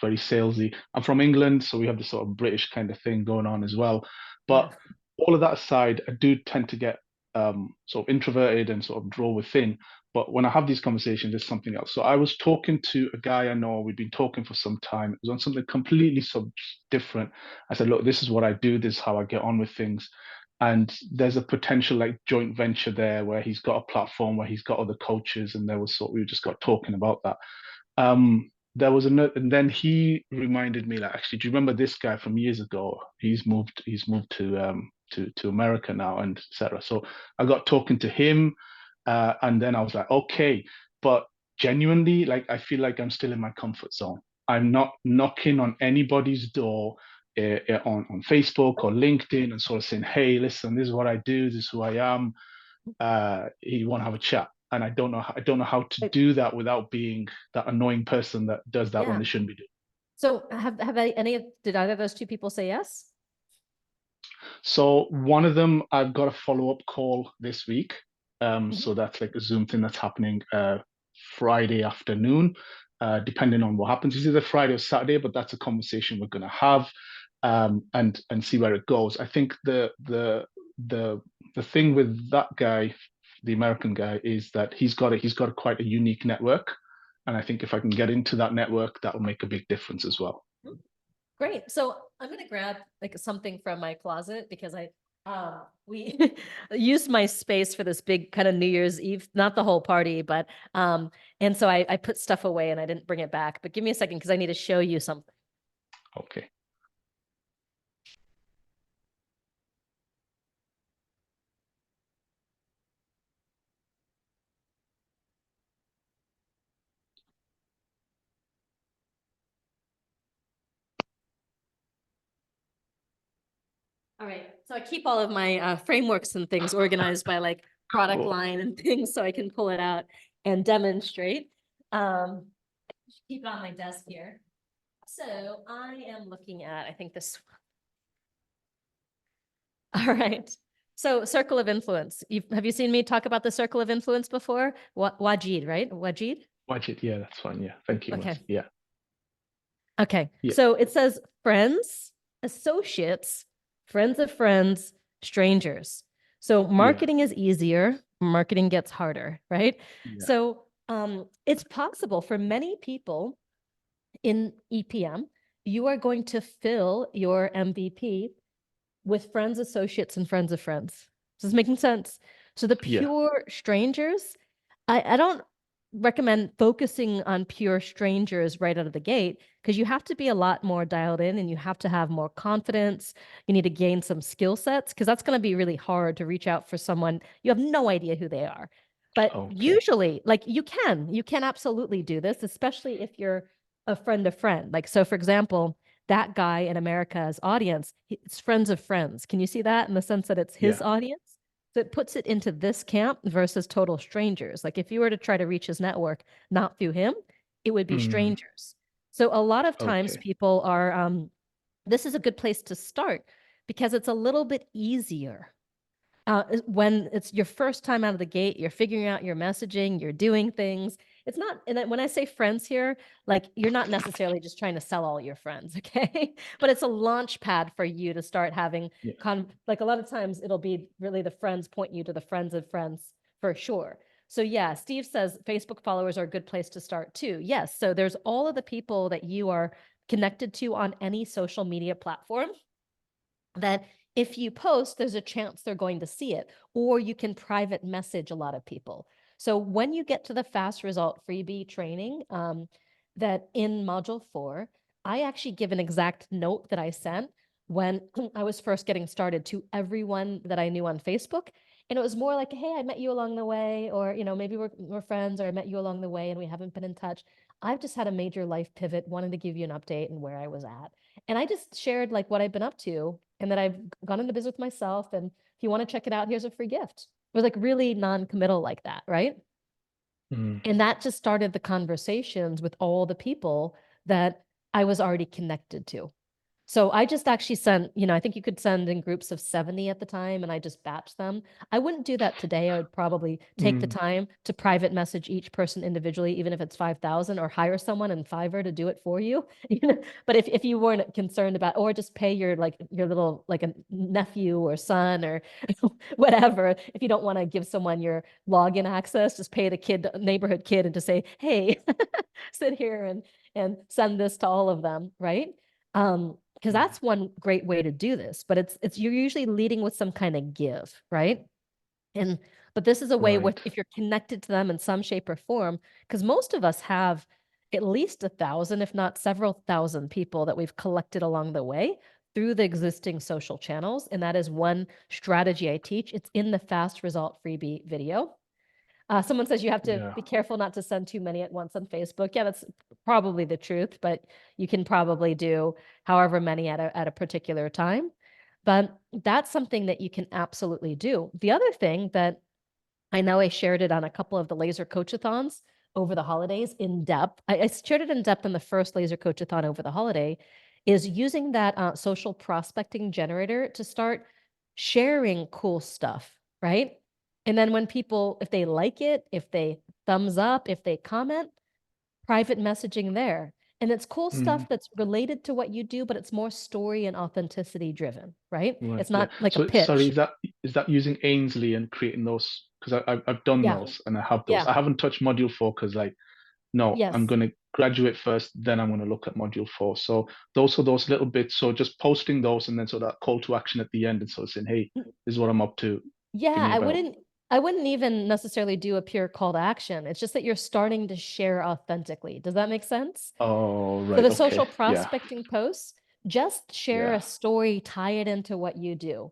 very salesy. I'm from England, so we have this sort of British kind of thing going on as well. Yeah. But all of that aside, I do tend to get sort of introverted and sort of draw within. But when I have these conversations, it's something else. So I was talking to a guy I know, we've been talking for some time. It was on something completely different. I said, look, this is what I do, this is how I get on with things. And there's a potential like joint venture there where he's got a platform where he's got other coaches, and we just got talking about that. There was another, and then he reminded me, like, actually, do you remember this guy from years ago? He's moved to America now, and etc. So I got talking to him, and then I was like, okay, but genuinely, like, I feel like I'm still in my comfort zone. I'm not knocking on anybody's door on Facebook or LinkedIn and sort of saying, hey, listen, this is what I do, this is who I am. You want to have a chat? And I don't know how to do that without being that annoying person that does that when Yeah. they shouldn't be doing. So did either of those two people say yes? So one of them, I've got a follow-up call this week. Mhm. So that's like a Zoom thing that's happening Friday afternoon, depending on what happens. It's either Friday or Saturday, but that's a conversation we're going to have, and see where it goes. I think the thing with that guy, the American guy, is that he's got quite a unique network, and I think if I can get into that network, that will make a big difference as well. Great. So I'm gonna grab like something from my closet because we used my space for this big kind of New Year's Eve, not the whole party, but and so I put stuff away and I didn't bring it back. But give me a second because I need to show you something. Okay. All right. So I keep all of my frameworks and things organized by like product Cool. line and things so I can pull it out and demonstrate. Keep it on my desk here. So I am looking at, I think this. All right. So circle of influence. Have you seen me talk about the circle of influence before? Wajid, right? Wajid? Watch it. Yeah, that's fine. Yeah. Thank you. Okay. Marisa. Yeah. Okay. Yeah. So it says friends, associates, friends of friends, strangers. So marketing is easier, marketing gets harder, right? Yeah. So it's possible for many people in EPM, you are going to fill your MVP with friends, associates, and friends of friends. This is making sense. So the Yeah. pure strangers, I don't recommend focusing on pure strangers right out of the gate because you have to be a lot more dialed in and you have to have more confidence. You need to gain some skill sets because that's going to be really hard to reach out for someone you have no idea who they are. But Okay. usually, like you can absolutely do this, especially if you're a friend of friend. Like, so for example, that guy in America's audience, it's friends of friends. Can you see that in the sense that it's his Yeah. audience? So it puts it into this camp versus total strangers. Like if you were to try to reach his network, not through him, it would be strangers. So a lot of times Okay. people are, this is a good place to start because it's a little bit easier when it's your first time out of the gate, you're figuring out your messaging, you're doing things. It's not, and then when I say friends here, like you're not necessarily just trying to sell all your friends, okay? But it's a launch pad for you to start having Yeah. like a lot of times it'll be really the friends point you to the friends of friends for sure. So yeah, Steve says Facebook followers are a good place to start too. Yes, so there's all of the people that you are connected to on any social media platform that if you post, there's a chance they're going to see it, or you can private message a lot of people. So when you get to the fast result freebie training, that in module 4, I actually give an exact note that I sent when I was first getting started to everyone that I knew on Facebook. And it was more like, hey, I met you along the way, or, you know, maybe we're friends, or I met you along the way and we haven't been in touch. I've just had a major life pivot, wanted to give you an update and where I was at. And I just shared like what I've been up to and that I've gone into business with myself. And if you want to check it out, here's a free gift. It was like really non-committal like that, right? And that just started the conversations with all the people that I was already connected to. So I just actually sent, I think you could send in groups of 70 at the time, and I just batch them. I wouldn't do that today. I would probably take the time to private message each person individually, even if it's 5,000, or hire someone in Fiverr to do it for you. But if you weren't concerned about, or just pay your little like a nephew or son or whatever, if you don't want to give someone your login access, just pay the neighborhood kid, and just say, hey, sit here and send this to all of them, right? Because that's one great way to do this, but it's you're usually leading with some kind of give, right? And but this is a way with Right. if you're connected to them in some shape or form, because most of us have at least 1,000, if not several thousand people that we've collected along the way through the existing social channels. And that is one strategy I teach. It's in the Fast Result Freebie video. Someone says you have to Yeah. be careful not to send too many at once on Facebook. Yeah, that's probably the truth, but you can probably do however many at a particular time. But that's something that you can absolutely do. The other thing that I know I shared it on a couple of the laser coachathons over the holidays in depth. I shared it in depth in the first laser coachathon over the holiday, is using that social prospecting generator to start sharing cool stuff, right? And then when people, if they like it, if they thumbs up, if they comment, private messaging there. And it's cool stuff that's related to what you do, but it's more story and authenticity driven, right? Right. It's Yeah. not like a So sorry, pitch. is that using Ainsley and creating those? Because I've done Yeah. those and I have those. Yeah. I haven't touched module 4 because like no, I'm Yes. going to graduate first, then I'm going to look at module 4. So those are those little bits. So just posting those and then so that call to action at the end and sort of saying, hey, this is what I'm up to. Give Yeah, me a bell. I wouldn't even necessarily do a pure call to action. It's just that you're starting to share authentically. Does that make sense? Oh, So right. the social Okay. Yeah. prospecting posts, just share a Yeah. story, tie it into what you do.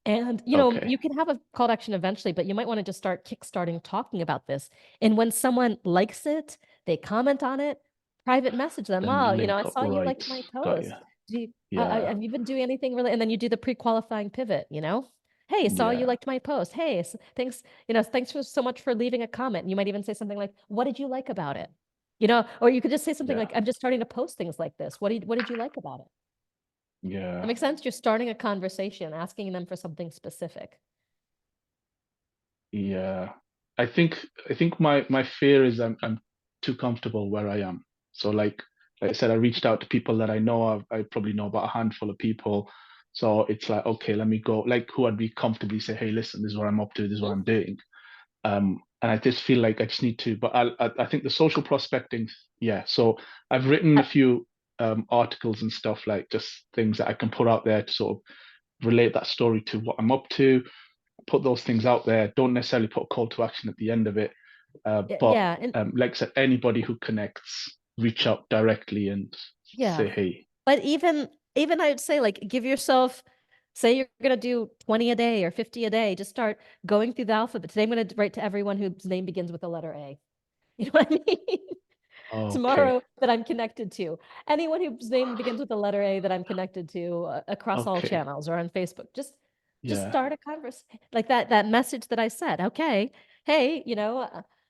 And Okay. you can have a call to action eventually, but you might want to just start kickstarting talking about this. And when someone likes it, they comment on it, private message them. Oh, Then link I up. saw you Right. liked my Got you. post. Yeah. Have you been doing anything really? And then you do the pre-qualifying pivot. Hey, saw you Yeah. liked my post. Hey, thanks, thanks for so much for leaving a comment. You might even say something like, what did you like about it? Or you could just say something Yeah. like, I'm just starting to post things like this. What did you like about it? That Yeah. makes sense? You're starting a conversation, asking them for something specific. Yeah. I think my fear is I'm too comfortable where I am. So like I said, I reached out to people that I know. I probably know about a handful of people. So it's like, okay, let me go, like who I'd be comfortably say, hey, listen, this is what I'm up to, this is what Mhm. I'm doing. And I just feel like I just need to, but I think the social prospecting, yeah. So I've written a few articles and stuff, like just things that I can put out there to sort of relate that story to what I'm up to, put those things out there. Don't necessarily put a call to action at the end of it. But Yeah, and like I said, anybody who connects, reach out directly and yeah. say, hey, But even I'd say like give yourself, say you're gonna do 20 a day or 50 a day. Just start going through the alphabet. Today I'm gonna write to everyone whose name begins with the letter A. You know what I mean? okay, Tomorrow that I'm connected to. Anyone whose name begins with the letter A that I'm connected to across all okay, channels or on Facebook. Just yeah, start a conversation like that message that I said. Okay, hey,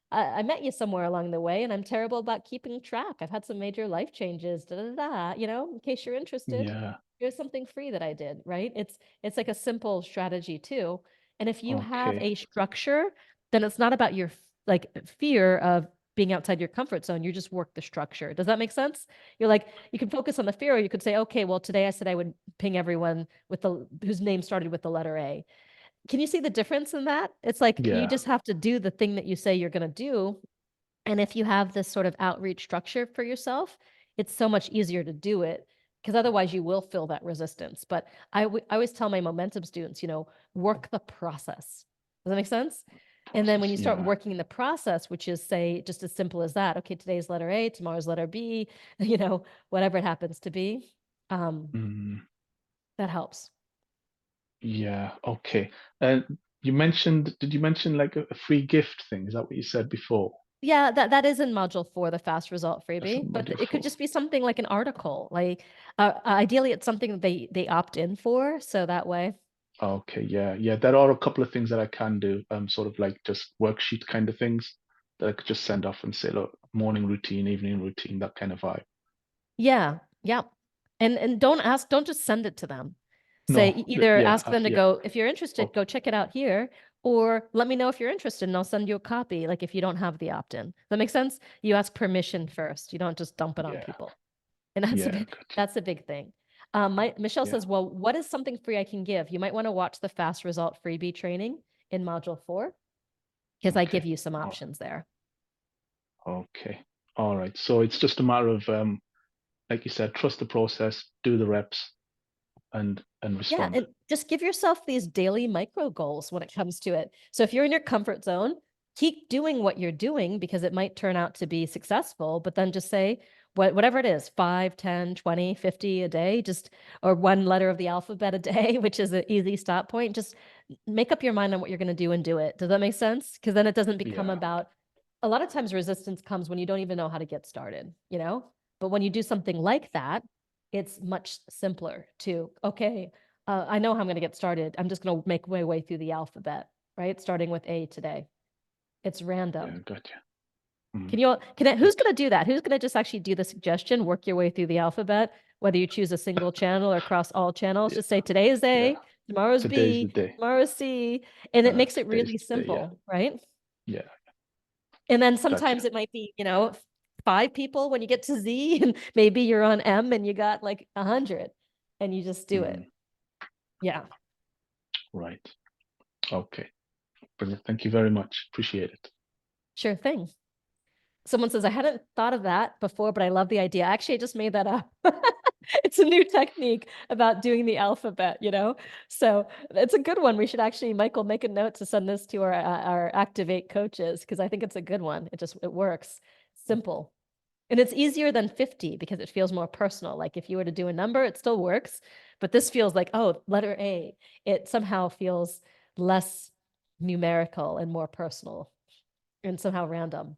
I met you somewhere along the way and I'm terrible about keeping track. I've had some major life changes, da da da, in case you're interested. yeah, Here's something free that I did, right? It's like a simple strategy too. And if you have okay, a structure, then it's not about your like fear of being outside your comfort zone. You just work the structure. Does that make sense? You're like, you can focus on the fear, or you could say, okay, well, today I said I would ping everyone whose name started with the letter A. Can you see the difference in that? It's like you yeah, just have to do the thing that you say you're going to do. And if you have this sort of outreach structure for yourself, it's so much easier to do it because otherwise you will feel that resistance. But I always tell my momentum students, work the process. Does that make sense? And then when process, you start yeah. working the process, which is say just as simple as that, okay, today's letter A, tomorrow's letter B, whatever it happens to be, Mm. that helps. Yeah, okay. Did you mention like a free gift thing? Is that what you said before? Yeah, that is in module 4, the fast result That's freebie, in but module it could 4. just be something like an article. Like ideally it's something that they opt in for, so that way. Okay, yeah, yeah. There are a couple of things that I can do, sort of like just worksheet kind of things that I could just send off and say, look, morning routine, evening routine, that kind of vibe. Yeah, yeah. And don't just send it to them. No, Say either yeah, ask them to yeah. go, if you're interested, Okay. go check it out here, or let me know if you're interested and I'll send you a copy, like if you don't have the opt-in. Does that make sense? You ask permission first. You don't just dump it on Yeah, people. And that's yeah, a big, gotcha. that's a big thing. Michelle Yeah. says, well, what is something free I can give? You might want to watch the fast result freebie training in module 4, because I give Okay. you some Oh, options there. okay. All right. So it's just a matter of, like you said, trust the process, do the reps, and Yeah, respond. and just give yourself these daily micro goals when it comes to it. So if you're in your comfort zone, keep doing what you're doing because it might turn out to be successful, but then just say whatever it is, 5, 10, 20, 50 a day, just, or one letter of the alphabet a day, which is an easy stop point. Just make up your mind on what you're going to do and do it. Does that make sense? Because then it doesn't become Yeah. about, a lot of times resistance comes when you don't even know how to get started, But when you do something like that, it's much simpler to, okay, I know how I'm going to get started. I'm just going to make my way through the alphabet, right? Starting with A today. It's Yeah, random. gotcha. Mhm. Who's going to do that? Who's going to just actually do the suggestion, work your way through the alphabet, whether you choose a single channel or across all channels, Yeah, just say today is A, yeah. tomorrow's Today's the B, day. tomorrow's C, and it makes it Today's really the day. Yeah, simple, right? yeah, And then gotcha. sometimes it might be, 5 people when you get to Z, and maybe you're on M and you got like 100 and you just do it. Mhm. Yeah. Right. Okay. Brilliant. Thank you very much. Appreciate it. Sure thing. Someone says, I hadn't thought of that before, but I love the idea. Actually, I just made that up. It's a new technique about doing the alphabet, So it's a good one. We should actually, Michael, make a note to send this to our Activate coaches, because I think it's a good one. It works. Simple. And it's easier than 50 because it feels more personal. Like if you were to do a number, it still works, but this feels like, oh, letter A. It somehow feels less numerical and more personal and somehow random.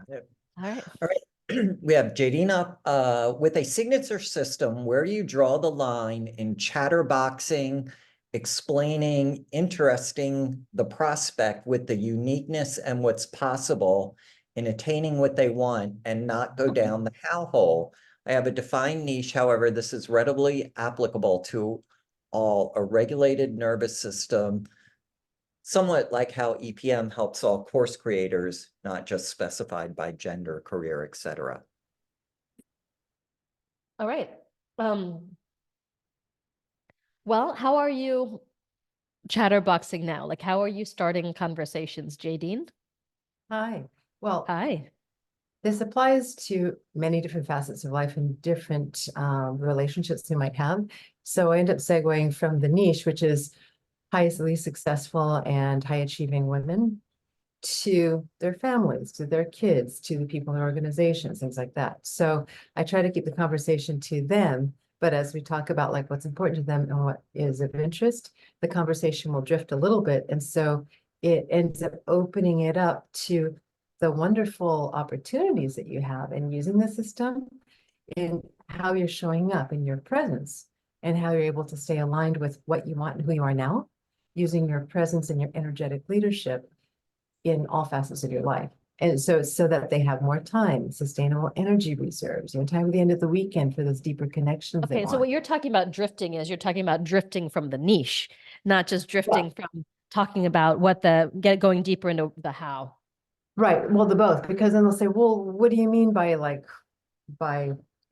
Yep. All right. All right. We have Jadina, with a signature system, where do you draw the line in chatterboxing, explaining, interesting the prospect with the uniqueness and what's possible in attaining what they want and not go down the how hole? I have a defined niche. However, this is readily applicable to all, a regulated nervous system, somewhat like how EPM helps all course creators, not just specified by gender, career, etc. All right. Well, how are you chatterboxing now? Like, how are you starting conversations, Jadine? Hi. Well, Hi. this applies to many different facets of life and different relationships you might have. So I end up segueing from the niche, which is highly successful and high achieving women, to their families, to their kids, to the people in their organizations, things like that. So I try to keep the conversation to them. But as we talk about like what's important to them and what is of interest, the conversation will drift a little bit. And so it ends up opening it up to the wonderful opportunities that you have in using the system, in how you're showing up in your presence, and how you're able to stay aligned with what you want and who you are now, using your presence and your energetic leadership in all facets of your life. And so that they have more time, sustainable energy reserves, time at the end of the weekend for those deeper connections they Okay, so want. what you're talking about drifting is you're talking about drifting from the niche, not just drifting from talking about going deeper into the how. Right. Well, the both, because then they'll say, well, what do you mean by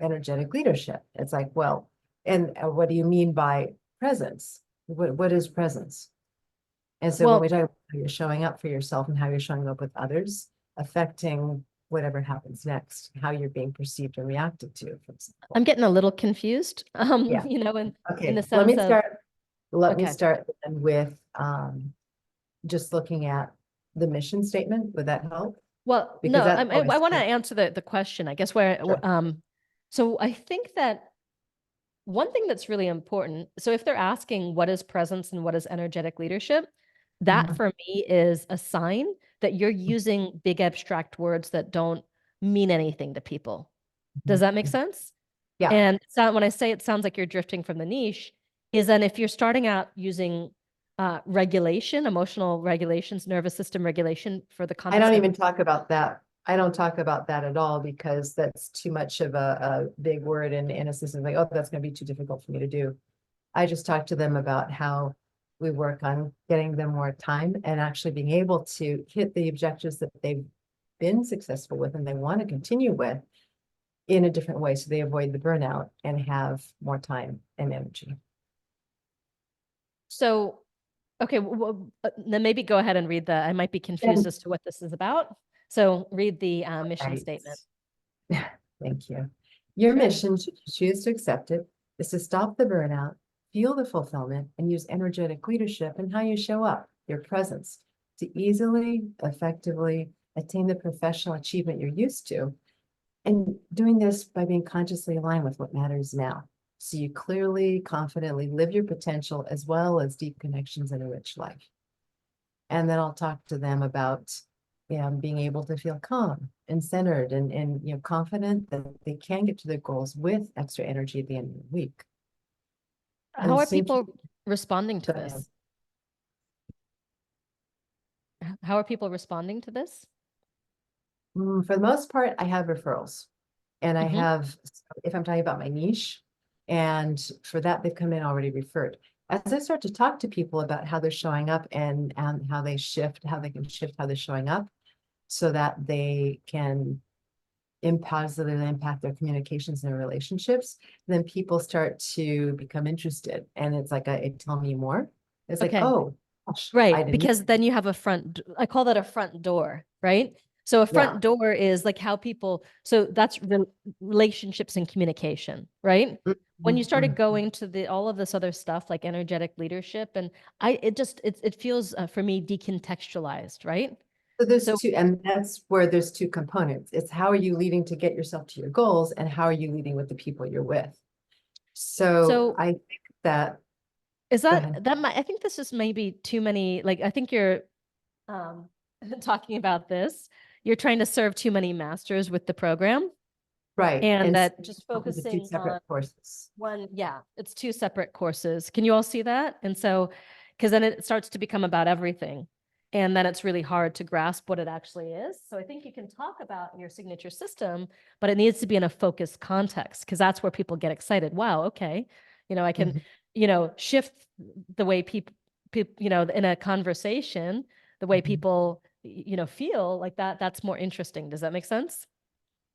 energetic leadership? It's like, well, and what do you mean by presence? What is presence? And so when Well, we talk about how you're showing up for yourself and how you're showing up with others, affecting whatever happens next, how you're being perceived or reacted to, for example. I'm getting a little confused, Yeah. in Okay, the let me sense of, start. Let me okay. start then with just looking at the mission statement. Would that help? Well, Because no, that's I always want to key. answer the question, I guess, where, Sure. so I think that one thing that's really important, so if they're asking what is presence and what is energetic leadership, that Mhm. for me is a sign that you're using big abstract words that don't mean anything to people. Does that make sense? Yeah. And so when I say it sounds like you're drifting from the niche, is then if you're starting out using regulation, emotional regulations, nervous system regulation for the I don't context of, even talk about that I don't talk about that at all because that's too much of a big word and a system like, oh, that's going to be too difficult for me to do. I just talk to them about how we work on getting them more time and actually being able to hit the objectives that they've been successful with and they want to continue with in a different way so they avoid the burnout and have more time and energy. So, okay, well, then maybe go ahead and read I might be confused as to what this is about. So read the mission Right. statement. Thank you. Your Sure. mission, should you choose to accept it, is to stop the burnout, feel the fulfillment, and use energetic leadership in how you show up, your presence, to easily, effectively attain the professional achievement you're used to. And doing this by being consciously aligned with what matters now. So you clearly, confidently live your potential as well as deep connections in a rich life. And then I'll talk to them about being able to feel calm and centered and confident that they can get to their goals with extra energy at the end of the week. How are soon to- people responding to Go ahead. this? How are people responding to this? For the most part, I have referrals. And I Mhm. have, if I'm talking about my niche, and for that, they've come in already referred. As I start to talk to people about how they're showing up and how they can shift how they're showing up so that they can positively impact their communications and their relationships, then people start to become interested. And it's like tell me more. It's like, Okay. oh, gosh, I Right, didn't know. because then you have I call that a front door, right? So a front Yeah. door is like how people, so that's relationships and communication, right? When you started Mhm. going to all of this other stuff like energetic leadership, and it feels for me decontextualized, right? So there's So two, and that's where there's two components. It's how are you leading to get yourself to your goals and how are you leading with the people you're with? So I think that, is go ahead. I think this is maybe too many, like, I think you're um talking about this. You're trying to serve too many masters with the program. Right. And so that just the two focusing separate on courses. one, yeah, it's two separate courses. Can you all see that? And so, because then it starts to become about everything. And then it's really hard to grasp what it actually is. So I think you can talk about your signature system, but it needs to be in a focused context because that's where people get excited. Wow, okay. I can, shift the way people, in a conversation, the way people, feel like that. That's more interesting. Does that make sense?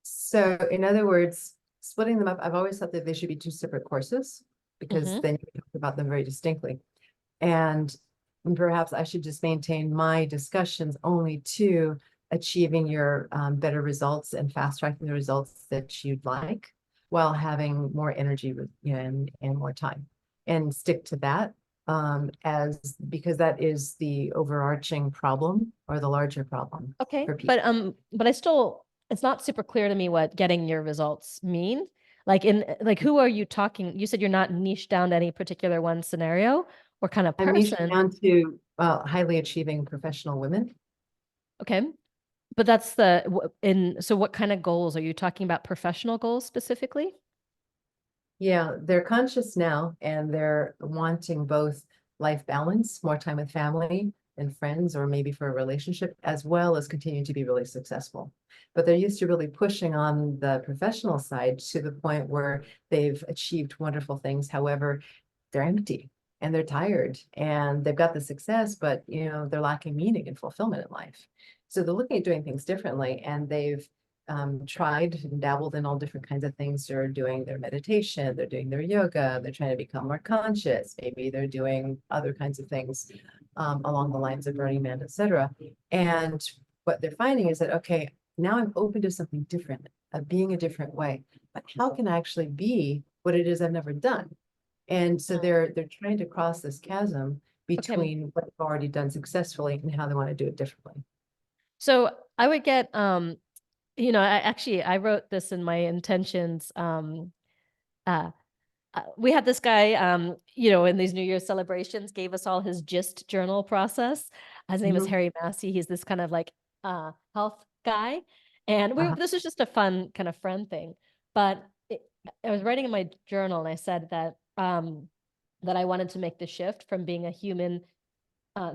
So in other words, splitting them up, I've always thought that they should be two separate courses because Mhm. then you can talk about them very distinctly. And perhaps I should just maintain my discussions only to achieving your better results and fast tracking the results that you'd like while having more energy and more time, and stick to that because that is the overarching problem or the larger problem Okay, for people. but it's not super clear to me what getting your results mean. Like who are you talking? You said you're not niched down to any particular one scenario or kind of I'm niched person. down to highly achieving professional women. Okay, but so what kind of goals are you talking about? Professional goals specifically? Yeah, they're conscious now and they're wanting both life balance, more time with family and friends, or maybe for a relationship, as well as continue to be really successful. But they're used to really pushing on the professional side to the point where they've achieved wonderful things. However, they're empty and they're tired and they've got the success, but they're lacking meaning and fulfillment in life. So they're looking at doing things differently, and they've tried and dabbled in all different kinds of things. They're doing their meditation, they're doing their yoga, they're trying to become more conscious. Maybe they're doing other kinds of things along the lines of Burning Man, etc. And what they're finding is that, okay, now I'm open to something different, being a different way. But how can I actually be what it is I've never done? And so they're trying to cross this chasm between what they've already done successfully and how they want to do it differently. So I would get I wrote this in my intentions. We had this guy, in these New Year's celebrations, gave us all his GIST journal process. His name is Mhm. Harry Massey. He's this kind of like health guy. And this was just a fun kind of friend thing. But I was writing in my journal and I said that that I wanted to make the shift from being a human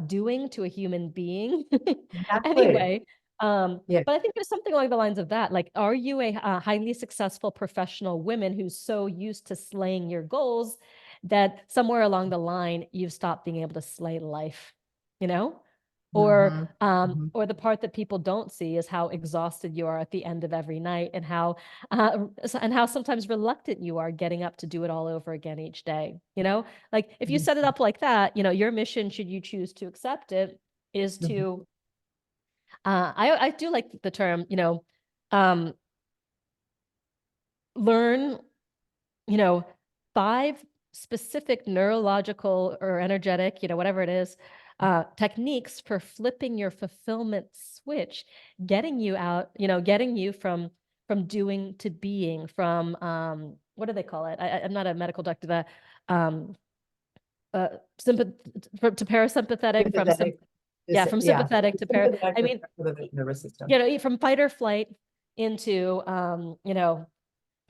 doing to a human being. Exactly. Anyway, Yeah. But I think there's something along the lines of that. Like, are you a highly successful professional woman who's so used to slaying your goals that somewhere along the line you've stopped being able to slay life, you know? Or Mhm. or the part that people don't see is how exhausted you are at the end of every night, and how sometimes reluctant you are getting up to do it all over again each day. You know, like if you set it up like that, you know, your mission, should you choose to accept it, is Mhm. to I do like the term, you know, um, learn, you know, 5 specific neurological or energetic, you know, whatever it is, techniques for flipping your fulfillment switch, getting you out, you know, getting you from doing to being, from what do they call it? I'm not a medical doctor. The uh, sympath to parasympathetic, from Sympathetic. yeah, from Yeah. sympathetic to Sympathetic I is mean, for the nervous system. you know, from fight or flight into you know,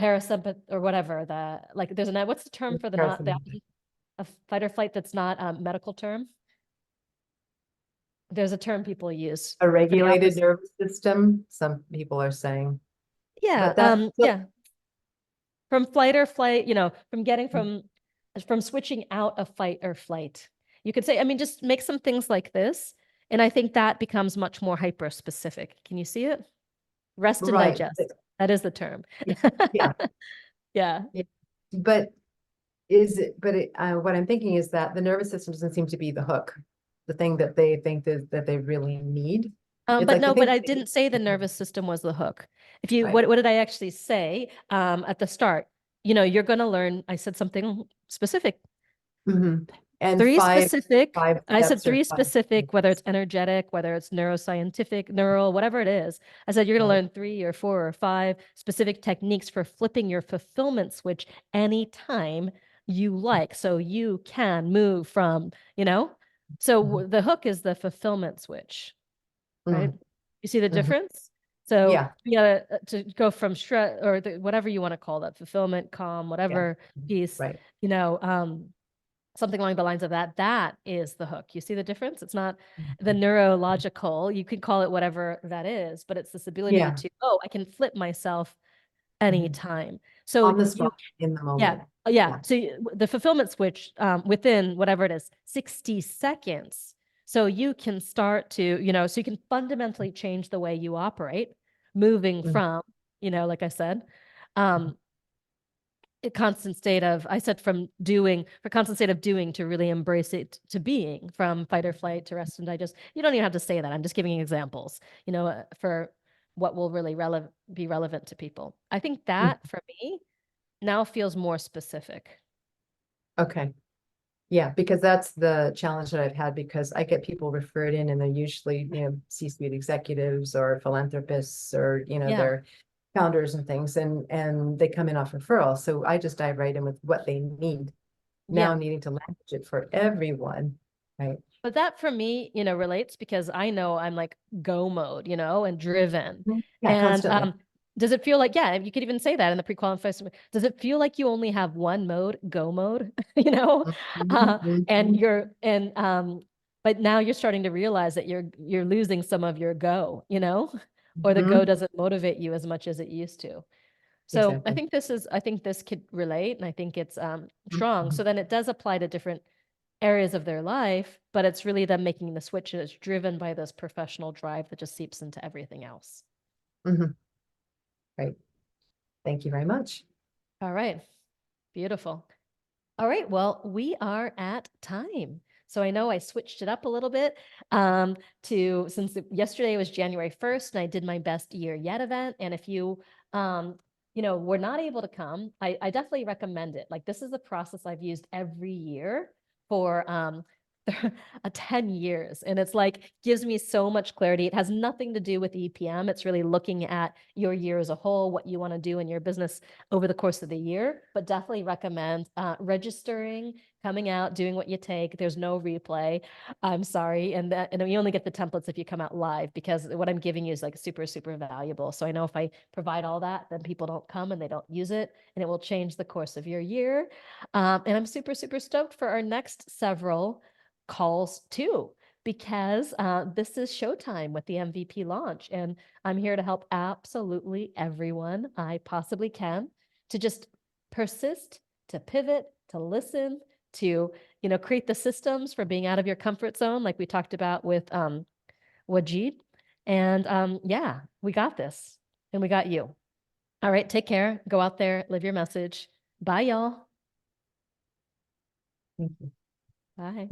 parasympath or whatever, the like there's a what's the term for the not the Parasympathetic. opposite of fight or flight that's not a medical term? There's a term people use A for the regulated opposite. nervous system, some people are saying, Yeah, but that's still yeah. From flight or flight, you know, from getting from switching out of fight or flight. You could say, I mean, just make some things like this, and I think that becomes much more hyper specific. Can you see it? Rest and right. digest. That is the term. Yeah. Yeah. Yeah. But is it, but it, what I'm thinking is that the nervous system doesn't seem to be the hook, the thing that they think that they really need. It's But like the no, thing but I that they didn't say the nervous system was the hook. If you, right. what did I actually say at the start? You know, you're going to learn, I said something specific. Mhm. And Three five specific, I said steps or 3 five specific, whether it's things. energetic, whether it's neuroscientific, neural, whatever it is. I said you're going to Right. learn 3 or 4 or 5 specific techniques for flipping your fulfillment switch anytime you like. So you can move from, you know, so Mhm. the hook is the fulfillment switch, right? Mhm. You see the Mhm. difference? So Yeah. yeah, to go from stress or whatever you want to call that, fulfillment, calm, Yeah. whatever piece, Right. you know, something along the lines of that, that is the hook. You see the difference? It's not the Mhm. neurological, you could call it whatever that is, but it's this ability Yeah. to, oh, I can flip myself Mhm. anytime. So On the you, spot, in the yeah, moment. yeah. Yeah. So the fulfillment switch within whatever it is, 60 seconds. So you can start to, you know, so you can fundamentally change the way you operate, moving Mhm. from, you know, like I said, um, a constant state of, I said from doing, for constant state of doing to really embrace it to being, from fight or flight to rest and digest. You don't even have to say that. I'm just giving examples, you know, for what will really be relevant to people. I think Mhm. that for me now feels more specific. Okay. Yeah, because that's the challenge that I've had, because I get people referred in and they're usually, you know, C-suite executives or philanthropists, or, you know, Yeah. they're founders and things, and they come in off referral. So I just dive right in with what they need, now Yeah. needing to leverage it for everyone, right? But that for me, you know, relates because I know I'm like go mode, you know, and driven. Yeah, And constantly. does it feel like, yeah, you could even say that in the pre-qualification. Does it feel like you only have one mode, go mode, you know? Mhm. And but now you're starting to realize that you're losing some of your go, you know, or the go Mhm. doesn't motivate you as much as it used to. So Exactly. I think this could relate, and I think it's strong. Mhm. So then it does apply to different areas of their life, but it's really them making the switch, and it's driven by this professional drive that just seeps into everything else. Mhm. Right. Thank you very much. All right. Beautiful. All right. Well, we are at time. So I know I switched it up a little bit since yesterday was January 1st and I did my best year yet event. And if you, you know, were not able to come, I definitely recommend it. Like, this is a process I've used every year for 10 years. And it's like, gives me so much clarity. It has nothing to do with EPM. It's really looking at your year as a whole, what you want to do in your business over the course of the year, but definitely recommend registering, coming out, doing what you take. There's no replay. I'm sorry. And you only get the templates if you come out live, because what I'm giving you is like super, super valuable. So I know if I provide all that, then people don't come and they don't use it, and it will change the course of your year. And I'm super, super stoked for our next several calls too, because this is showtime with the MVP launch. And I'm here to help absolutely everyone I possibly can to just persist, to pivot, to listen, to, create the systems for being out of your comfort zone, like we talked about with Wajid. And yeah, we got this and we got you. All right, take care. Go out there, live your message. Bye, y'all. Thank you. Bye.